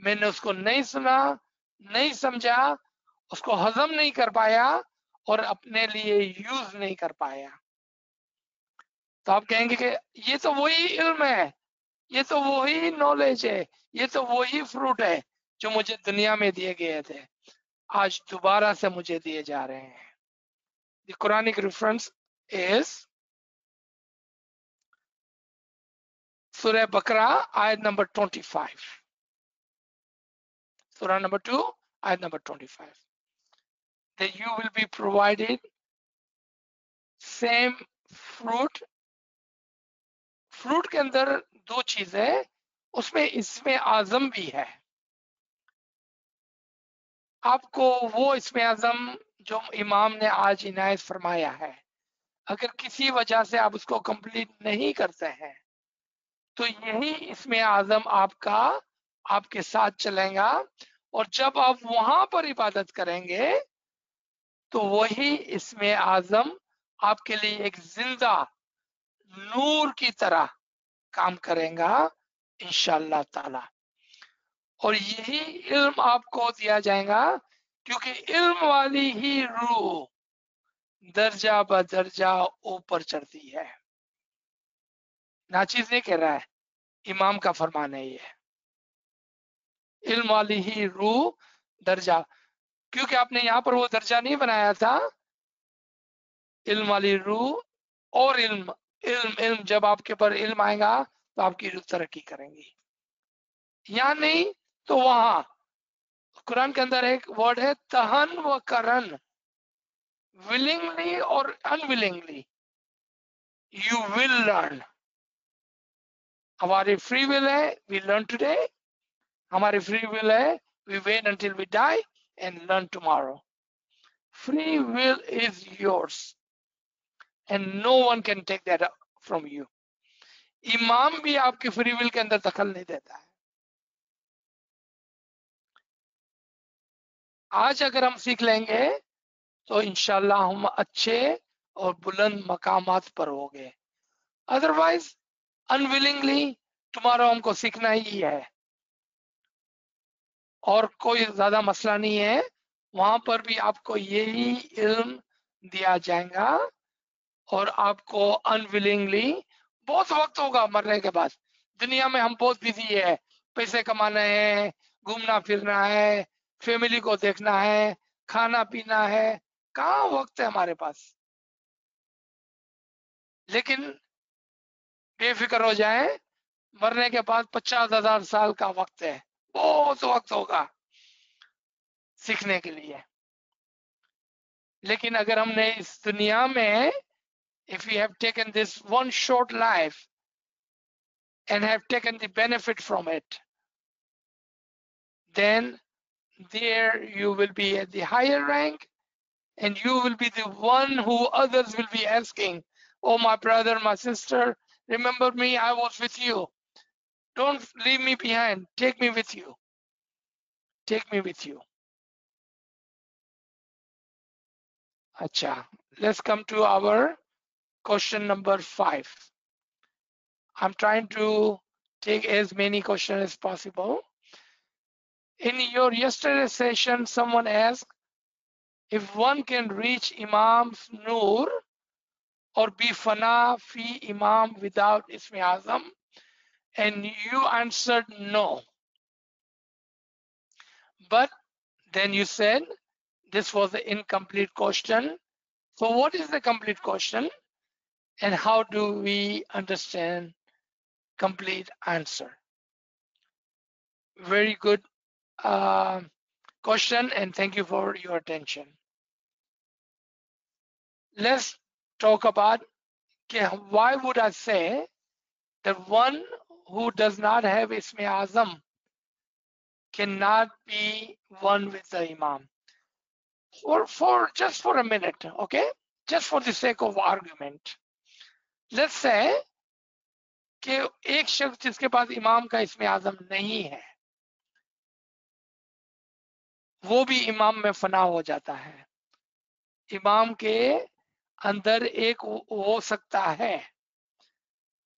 मैंने उसको नहीं सुना, नहीं समझा, उसको हजम नहीं कर पाया और अपने लिए यूज नहीं कर पाया। तो आप कहेंगे कि ये तो वही इल्म है, ये तो वही नॉलेज है, ये तो वही फ्रूट है जो मुझे दुनिया में दिए गए थे, आज दोबारा से मुझे दिए जा रहे हैं। The Quranic reference is Surah Baqarah, ayat number 25. Surah number 2, ayat number 25. That you will be provided same fruit. Fruit के अंदर दो चीजें, उसमें इसमें आजम भी है। आपको वो इसमें आजम जो इमाम ने आज इनायत फरमाया है, अगर किसी वजह से आप उसको कंप्लीट नहीं करते हैं, तो यही इसमें आजम आपका आपके साथ चलेगा, और जब आप वहां पर इबादत करेंगे तो वही इसमें आजम आपके लिए एक जिंदा नूर की तरह काम करेगा इंशाअल्लाह ताला। और यही इल्म आपको दिया जाएगा, क्योंकि इल्म वाली ही रूह दर्जा ब दर्जा ऊपर चढ़ती है। नाचीज नहीं कह रहा है, इमाम का फरमान है ये। इल्म वाली ही रूह दर्जा, क्योंकि आपने यहाँ पर वो दर्जा नहीं बनाया था, इल्म वाली रूह और इल्म इल्म इल्म, जब आपके पर इल्म आएगा तो आपकी रूह तरक्की करेंगी। यहाँ नहीं तो वहां कुरान के अंदर एक वर्ड है तहन व करन, willingly or unwillingly you will learn। हमारी फ्री विल है, we learn today, हमारी फ्री विल है we wait until we die and learn tomorrow। Free will is yours and no one can take that from you। इमाम भी आपकी free will के अंदर दखल नहीं देता है। आज अगर हम सीख लेंगे तो इंशाल्लाह हम अच्छे और बुलंद मकामात पर होंगे। अदरवाइज अनविलिंगली टुमारो हमको सीखना ही है, और कोई ज्यादा मसला नहीं है, वहां पर भी आपको यही इल्म दिया जाएगा, और आपको अनविलिंगली बहुत वक्त होगा मरने के बाद। दुनिया में हम बहुत बिजी है, पैसे कमाना है, घूमना फिरना है, फैमिली को देखना है, खाना पीना है, कहाँ वक्त है हमारे पास। लेकिन बेफिक्र हो जाए, मरने के बाद 50,000 साल का वक्त है, बहुत वक्त होगा सीखने के लिए। लेकिन अगर हमने इस दुनिया में, if we have taken this one short life and have taken the benefit from it, then there you will be at the higher rank, and you will be the one who others will be asking, oh my brother, my sister, remember me, I was with you, don't leave me behind, take me with you, take me with you। Acha, let's come to our question number 5। I'm trying to take as many questions as possible। In your yesterday session, someone asked if one can reach Imam's Noor or be Fana fi Imam without Ismi Azam, and you answered no. But then you said this was the incomplete question. So what is the complete question, and how do we understand complete answer? Very good question, and thank you for your attention. Let's talk about why would I say that one who does not have Isme Azam cannot be one with the Imam. For just for a minute, okay? Just for the sake of argument. Let's say कि एक शख्स जिसके पास इमाम का इसमें आजम नहीं है वो भी इमाम में फना हो जाता है। इमाम के अंदर एक हो सकता है,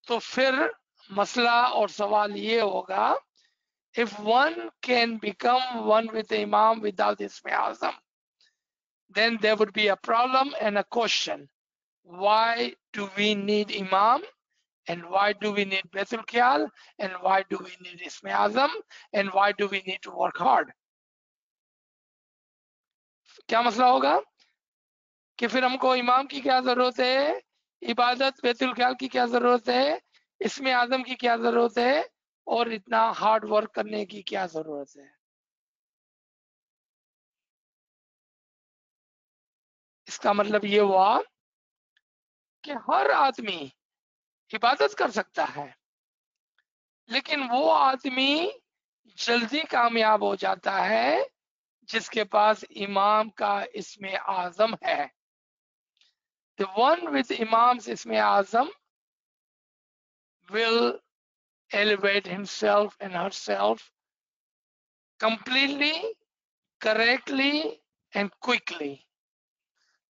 तो फिर मसला और सवाल ये होगा, if one can become one with the imam without isme azam, then there would be a problem and a question. Why do we need imam? And why do we need Baitul Khiyal? And why do we need Isme Azam? And why do we need to work hard? क्या मसला होगा कि फिर हमको इमाम की क्या जरूरत है, इबादत बैतुल ख्याल की क्या जरूरत है, इसमें आजम की क्या जरूरत है, और इतना हार्ड वर्क करने की क्या जरूरत है। इसका मतलब ये हुआ कि हर आदमी इबादत कर सकता है, लेकिन वो आदमी जल्दी कामयाब हो जाता है जिसके पास इमाम का इसमें आजम है। The one with Imam's Isme Azam will elevate himself and herself completely, correctly, and quickly.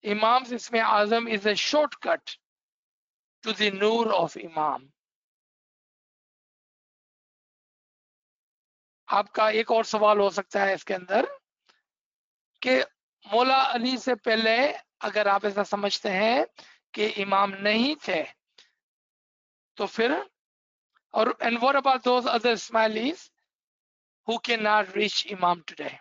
Imam's Isme Azam is a shortcut to the Noor of Imam. आपका एक और सवाल हो सकता है इसके अंदर कि मौला अली से पहले अगर आप ऐसा समझते हैं कि इमाम नहीं थे, तो फिर और and what about those other Ismailis who cannot reach Imam today?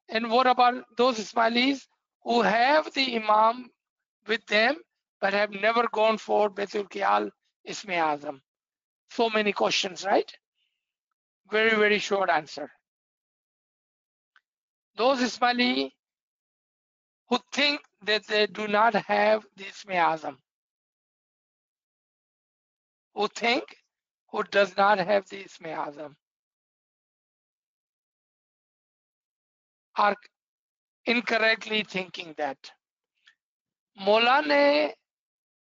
And what about those Ismailis who have the Imam with them but have never gone for Baitul Qiyal Isme Azam? So many questions, right? Very, very short answer. Those Ismaili who think that they do not have the Isme Azam, who does not have the Isme Azam, are incorrectly thinking that. मौला ने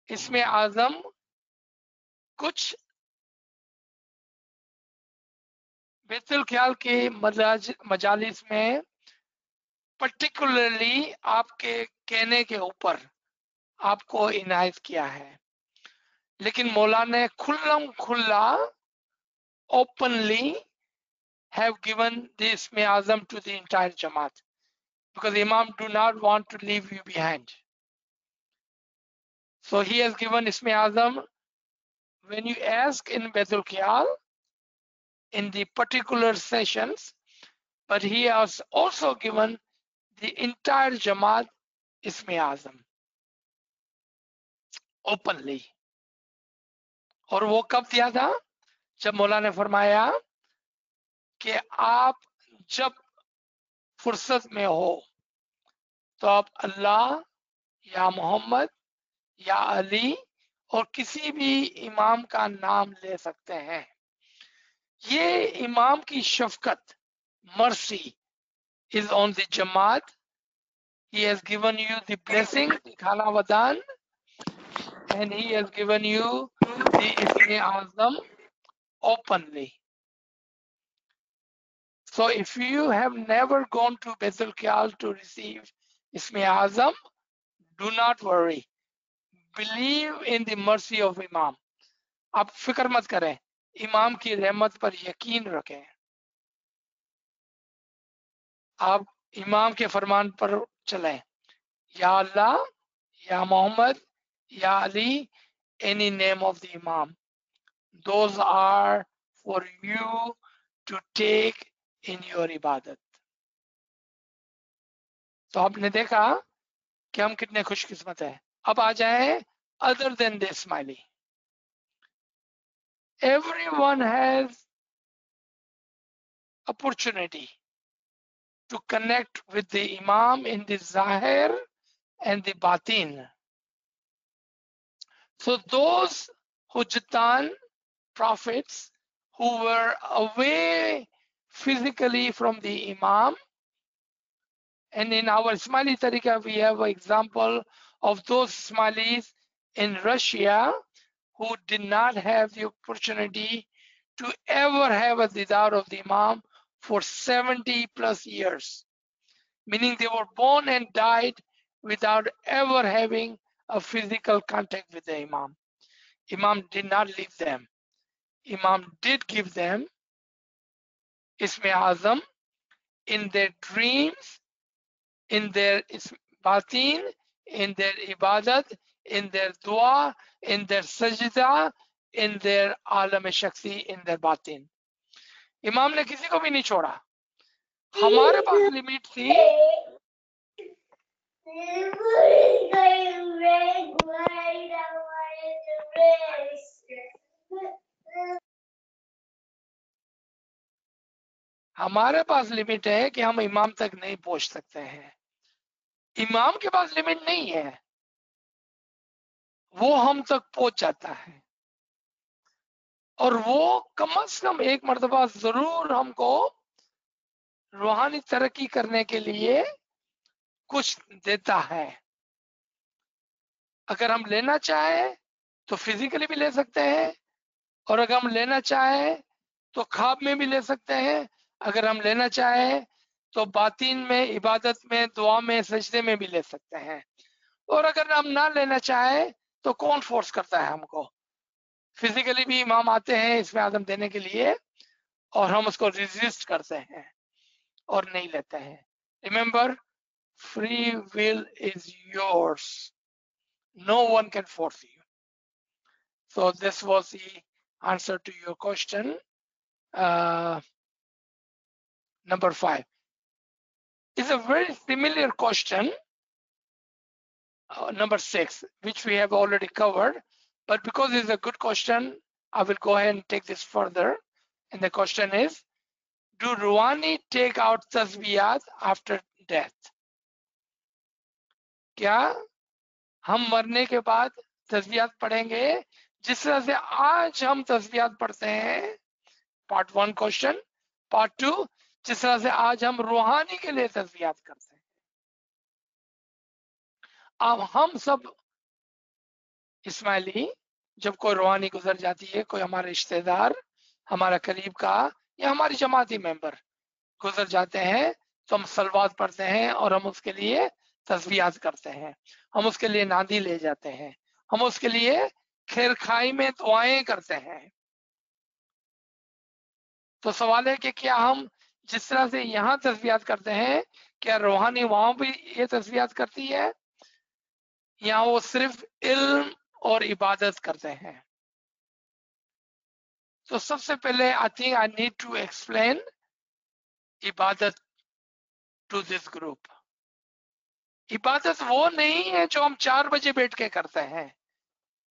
इसमें आजम कुछ बैतुल ख्याल के मजालिस में particularly आपके कहने के ऊपर आपको इनायत किया है, लेकिन मौला ने खुल्लम खुल्ला openly have given the Isme Azam to the entire Jamaat because Imam do not want to leave you behind. So he has given Isme Azam when you ask in Baitul Khiyal in the particular sessions, but he has also given the entire Jamaat Isme Azam openly. और वो कब दिया था? जब मौला ने फरमाया कि आप जब फुर्सत में हो तो आप अल्लाह या मोहम्मद या अली और किसी भी इमाम का नाम ले सकते हैं। ये इमाम की शफकत, mercy is on the Jamaat. He has given you the blessing, the Khana Wadan, and he has given you the Isme Azam openly. So if you have never gone to Baitul Khiyal to receive Isme Azam, do not worry. Believe in the mercy of Imam. आप फिक्र मत करें, इमाम की रहमत पर यकीन रखें। आप इमाम के फरमान पर चलें, या अल्लाह, या मोहम्मद, या Ali, any name of the Imam. Those are for you to take in your ibadat. तो आपने देखा कि हम कितने खुशकिस्मत हैं। अब आ जाए other than the Ismaili. Everyone has opportunity to connect with the Imam in the Zahir and the Batin. So those Hujjatan prophets who were away physically from the Imam, and in our Ismaili Tariqa we have an example of those Ismailis in Russia who did not have the opportunity to ever have a didar of the Imam for 70 plus years, meaning they were born and died without ever having a physical contact with the Imam. Imam did not leave them. Imam did give them Isme Azam in their dreams, in their batin, in their ibadat, in their dua, in their sajda, in their alam shaksi, in their batin. इमाम ने किसी को भी नहीं छोड़ा. हमारे पास limit थी. हमारे पास लिमिट है कि हम इमाम तक नहीं पहुंच सकते हैं. इमाम के पास लिमिट नहीं है, वो हम तक पहुंच जाता है. और वो कम से कम एक मर्तबा जरूर हमको रूहानी तरक्की करने के लिए कुछ देता है. अगर हम लेना चाहे तो फिजिकली भी ले सकते हैं, और अगर हम लेना चाहे तो ख्वाब में भी ले सकते हैं. अगर हम लेना चाहे तो बातिन में, इबादत में, दुआ में, सजदे में भी ले सकते हैं. और अगर हम ना लेना चाहे तो कौन फोर्स करता है हमको? फिजिकली भी इमाम आते हैं इसमें आदम देने के लिए, और हम उसको रेजिस्ट करते हैं और नहीं लेते हैं. Remember, free will is yours. No one can force you. So this was the answer to your question. Number 5 is a very similar question. Number 6, which we have already covered, but because it's a good question, I will go ahead and take this further. And the question is, do Ruhani take out tasbiyat after death? क्या हम मरने के बाद तस्बीहात पढ़ेंगे जिस तरह से आज हम तस्बीहात पढ़ते हैं? Part 1 question. पार्ट 2, जिस तरह से आज हम रूहानी के लिए तस्बीहात करते हैं. अब हम सब इस्माइली, जब कोई रूहानी गुजर जाती है, कोई हमारा रिश्तेदार, हमारा करीब का या हमारी जमाती मेंबर गुजर जाते हैं, तो हम सलवात पढ़ते हैं और हम उसके लिए तस्बीहात करते हैं. हम उसके लिए नादी ले जाते हैं, हम उसके लिए खैर खाई में दुआएं करते हैं. तो सवाल है कि क्या हम जिस तरह से यहाँ तस्बीहात करते हैं, क्या रूहानी वहां भी ये तस्बीहात करती है, या वो सिर्फ इल्म और इबादत करते हैं? तो सबसे पहले I think I need to explain इबादत टू दिस ग्रुप. इबादत वो नहीं है जो हम 4 बजे बैठ के करते हैं.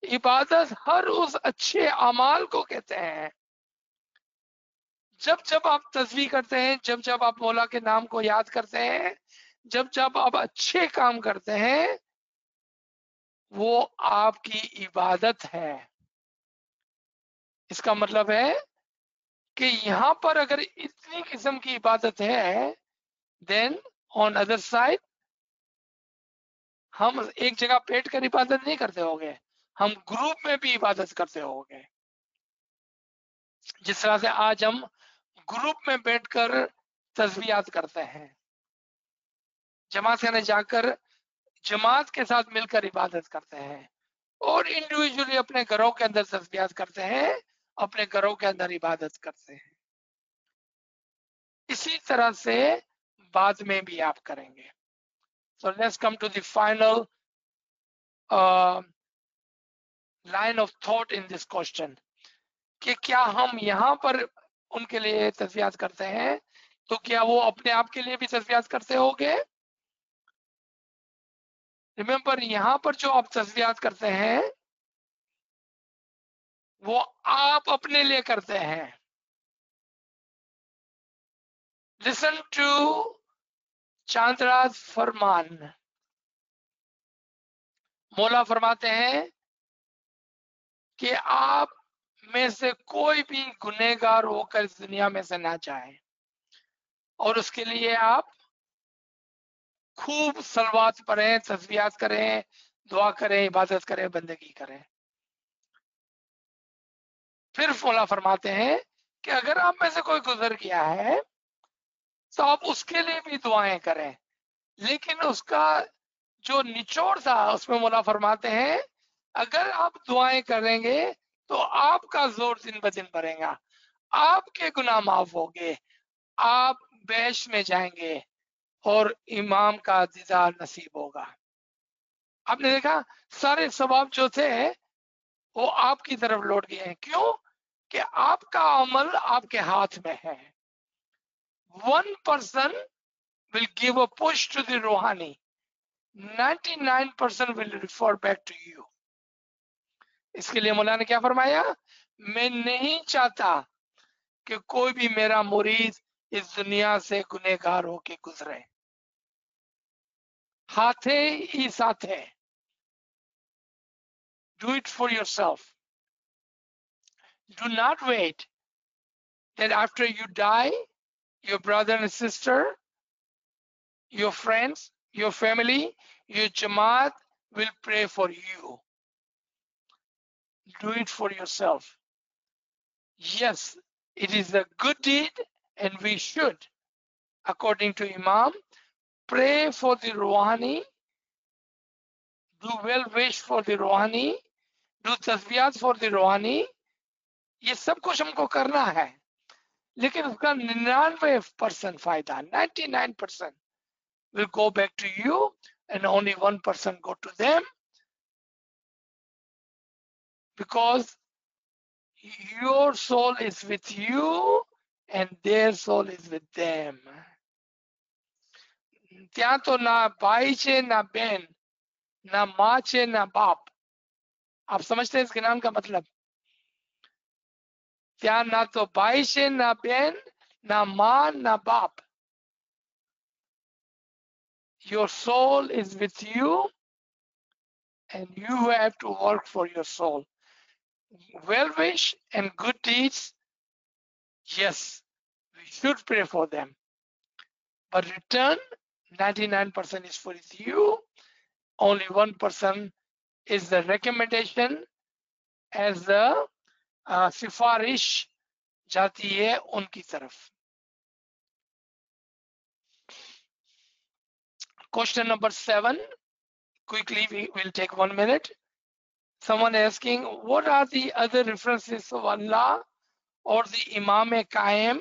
इबादत हर उस अच्छे अमाल को कहते हैं. जब जब आप तस्बीह करते हैं, जब जब आप मौला के नाम को याद करते हैं, जब जब आप अच्छे काम करते हैं, वो आपकी इबादत है. इसका मतलब है कि यहाँ पर अगर इतनी किस्म की इबादत है, देन ऑन अदर साइड हम एक जगह बैठ कर इबादत नहीं करते होंगे, हम ग्रुप में भी इबादत करते होंगे. जिस तरह से आज हम ग्रुप में बैठकर तस्बीहात करते हैं, जमात खाने जाकर जमात के साथ मिलकर इबादत करते हैं, और इंडिविजुअली अपने घरों के अंदर तस्बीहात करते हैं, अपने घरों के अंदर इबादत करते हैं. इसी तरह से बाद में भी आप करेंगे. So let's come to the final line of thought in this question. कि क्या हम यहाँ पर उनके लिए तस्बीहात करते हैं, तो क्या वो अपने आप के लिए भी तस्बीहात करते होंगे? रिमेंबर, यहाँ पर जो आप तस्बीहात करते हैं वो आप अपने लिए करते हैं. लिसन टू चांदराज फरमान, मौला फरमाते हैं कि आप में से कोई भी गुनहगार होकर इस दुनिया में से ना जाए, और उसके लिए आप खूब सलवात पढ़ें, तस्बीहात करें, दुआ करें, इबादत करें, बंदगी करें। फिर मौला फरमाते हैं कि अगर आप में से कोई गुजर गया है तो आप उसके लिए भी दुआएं करें, लेकिन उसका जो निचोड़ था उसमें मौला फरमाते हैं अगर आप दुआएं करेंगे तो आपका जोर दिन ब दिन बढ़ेगा, आपके गुनाह माफ होंगे, आप बेहश में जाएंगे और इमाम का दीदार नसीब होगा। आपने देखा सारे सवाब जो थे वो आपकी तरफ लौट गए हैं। क्यों? कि आपका अमल आपके हाथ में है। 1% will give a push to the रूहानी, 99% will refer back to you। इसके लिए मौला ने क्या फरमाया, मैं नहीं चाहता कि कोई भी मेरा मुरीद इस दुनिया से गुनहगार होके गुजरे। हाथे ही साथ है। Do it for yourself. Do not wait that after you die, your brother and sister, your friends, your family, your jamaat will pray for you. Do it for yourself. Yes, it is a good deed and we should, according to Imam, pray for the Rouhani, do well wish for the Rouhani, do tasbiyat for the Rouhani। ये सब कुछ हमको करना है, लेकिन उसका 99% फायदा, 99% will go back to you and only 1% go to them, because your soul is with you and their soul is with them। ત્યાં તો ના ભાઈ છે ના બહેન, ना माँ छे ना बाप। आप समझते हैं इसके नाम का मतलब? क्या ना तो भाई छे ना बहन, ना माँ ना बाप। Your soul is with you and you have to work for your soul। Well wish and good deeds, yes, we should pray for them, but return 99% is for you, only 1% is the recommendation as the सिफारिश जाती है उनकी तरफ। Question number 7, quickly we will take 1 minute। Someone asking, what are the other references of Allah or the Imam Qaim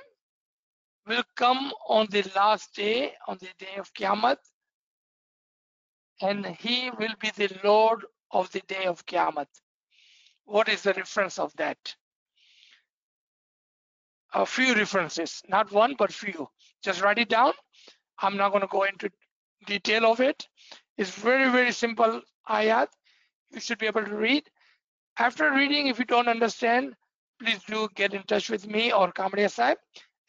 will come on the last day, on the day of Qiyamah, and he will be the Lord of the day of Qiyamah? What is the reference of that? A few references, not one but few. Just write it down. I'm not going to go into detail of it. It's very, very simple ayat. You should be able to read. After reading, if you don't understand, please do get in touch with me or Kamriya Sahib,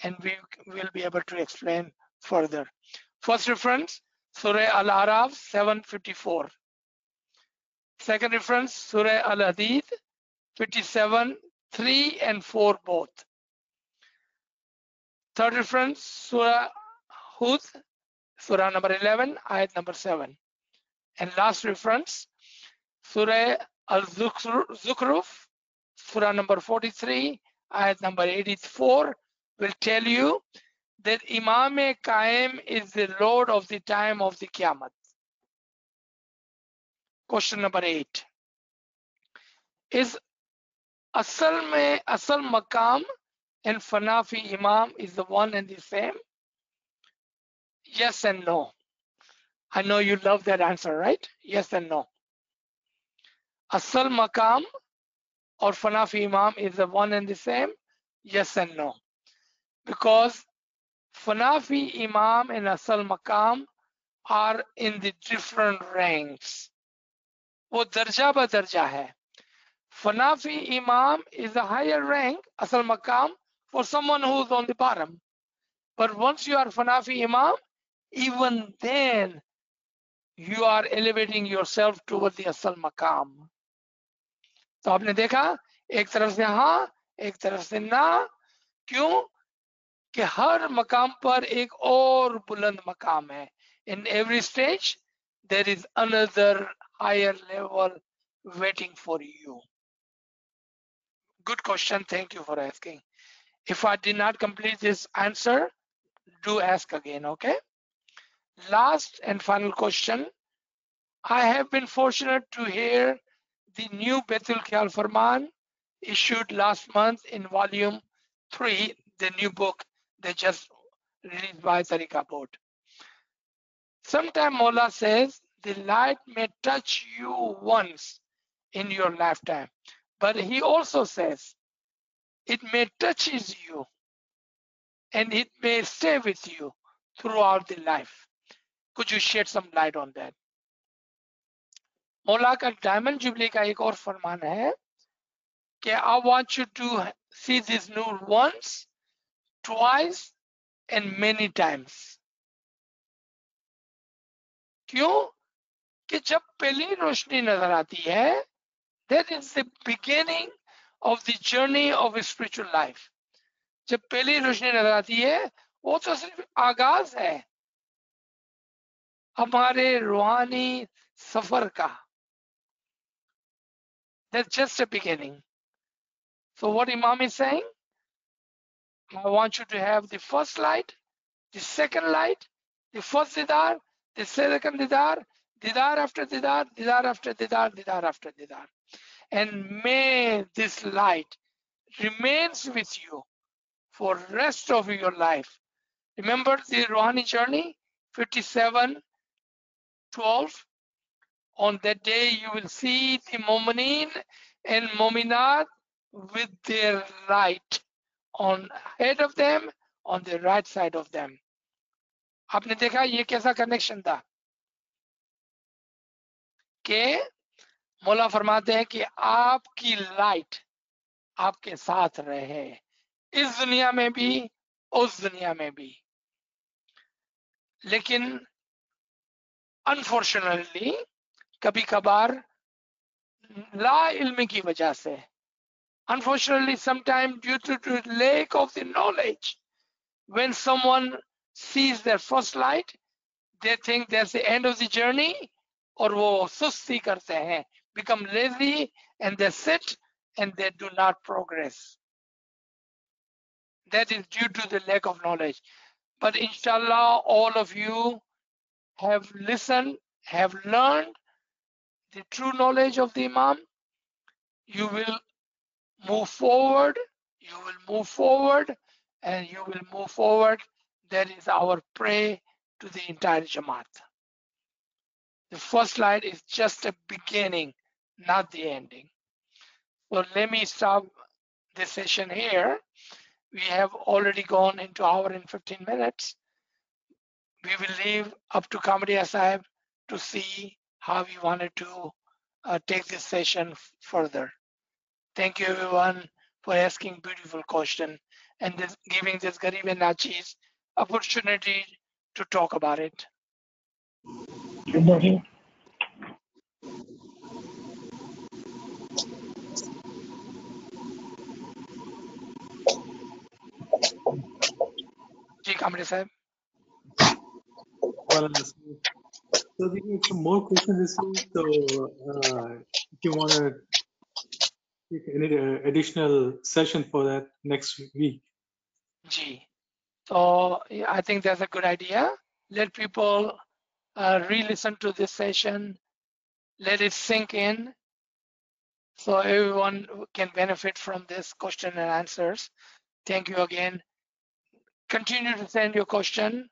and we will be able to explain further. First reference, Surah Al-Araf 7:54. Second reference, Surah Al-Hadid 57:3 and 4 both. Third reference, Surah Hud, Surah number 11, ayat number 7. And last reference, Surah Al-Zukhruf, Surah number 43, ayat number 84, will tell you that Imam Qaim is the Lord of the time of the Qiyamah. Question number 8. Is Asal Maqam and Fanafi Imam is the one and the same? Yes and no. I know you love that answer, right? Yes and no. Asal Maqam or Fanafi Imam is the one and the same? Yes and no. Because Fanafi Imam and Asal Maqam are in the different ranks. वो दर्जा ब दर्जा है। Fanafi Imam is a higher rank, Asal Maqam, for someone who is on the bottom. But once you are Fanafi Imam, even then you are elevating yourself toward the asal maqam. तो आपने देखा एक तरफ से हाँ, एक तरफ से ना, क्यों कि हर मकाम पर एक और बुलंद मकाम है. In every stage there is another higher level waiting for you. Good question, thank you for asking. If I did not complete this answer, do ask again, okay? Last and final question. I have been fortunate to hear the new Betul Khayal Farman issued last month in volume 3, the new book they just released by Tariqa Board. Sometimes Mola says the light may touch you once in your lifetime, but he also says it may touches you and it may stay with you throughout the life. Could you shed some light on that? मौला का diamond jubilee का एक और फरमान है कि I want you to see this nur once, twice and many times. क्यों कि जब पहली रोशनी नजर आती है, that is the beginning of the journey of a spiritual life. जब पहली रोशनी नजर आती है, वो तो सिर्फ आगाज है हमारे रूहानी सफर का. That's just a beginning. So what Imam is saying, I want you to have the first light, the second light, the first didar, the second didar, didar after didar, didar after didar, didar after didar. And may this light remains with you for rest of your life. Remember the Rouhani journey, 57:12. On that day you will see the Mu'mineen and Mu'minat with their light on ahead of them, on the right side of them. आपने देखा ये कैसा connection था कि मौला फरमाते हैं कि आपकी लाइट आपके साथ रहे इस दुनिया में भी, उस दुनिया में भी. लेकिन अनफॉर्चुनेटली कभी कभार ला इल्म की वजह से, unfortunately sometimes due to lack of the knowledge, when someone sees their first light, they think that's the end of the journey, और वो सुस्ती करते हैं, become lazy and they sit and they do not progress. That is due to the lack of knowledge. But inshallah, all of you have listened, have learned the true knowledge of the Imam. You will move forward, you will move forward, and you will move forward. That is our prayer to the entire Jamaat. The first light is just a beginning, not the ending. So let me stop this session here. We have already gone into hour and 15 minutes. We will leave up to Kamadiya Sahib to see how we wanted to take this session further. Thank you everyone for asking beautiful question and giving this Garib and Nachis opportunity to talk about it. Ji Kamadiya Sahib.
Well, so we need some more questions this week. So if you want to take any additional session for that next week.
Ji. So yeah, I think that's a good idea. Let people re-listen to this session. Let it sink in so everyone can benefit from this question and answers. Thank you again. Continue to send your question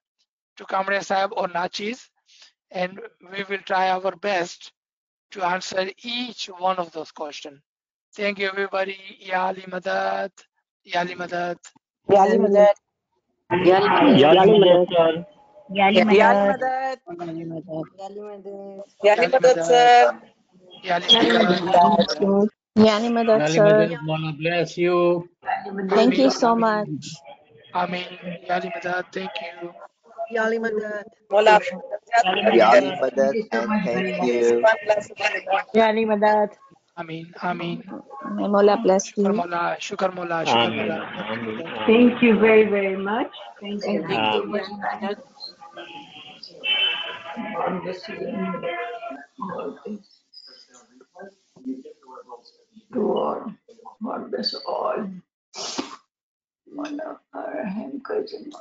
to Kamadiya Sahib or Nachis, and we will try our best to answer each one of those questions. Thank you, everybody. Ya Ali Madad. Ya Ali Madad.
Ya Ali Madad. Ya Ali Madad.
Ya Ali Madad, sir.
Ya Ali Madad.
Ya Ali Madad.
Ya Ali Madad, sir.
Ya Ali Madad.
Yani Madad, sir.
God bless you.
Thank you so much.
Amin. Ya Ali Madad. Thank you.
Yali Madad.
Mola.
Yali Madad, and thank you.
Yani Madad.
Amin, amin.
May Mola bless
Shukar
you.
Mola, shukar Mola, shukar Mola.
Thank you very, very much. Thank you. To all. God bless all. Mona, our encouraging.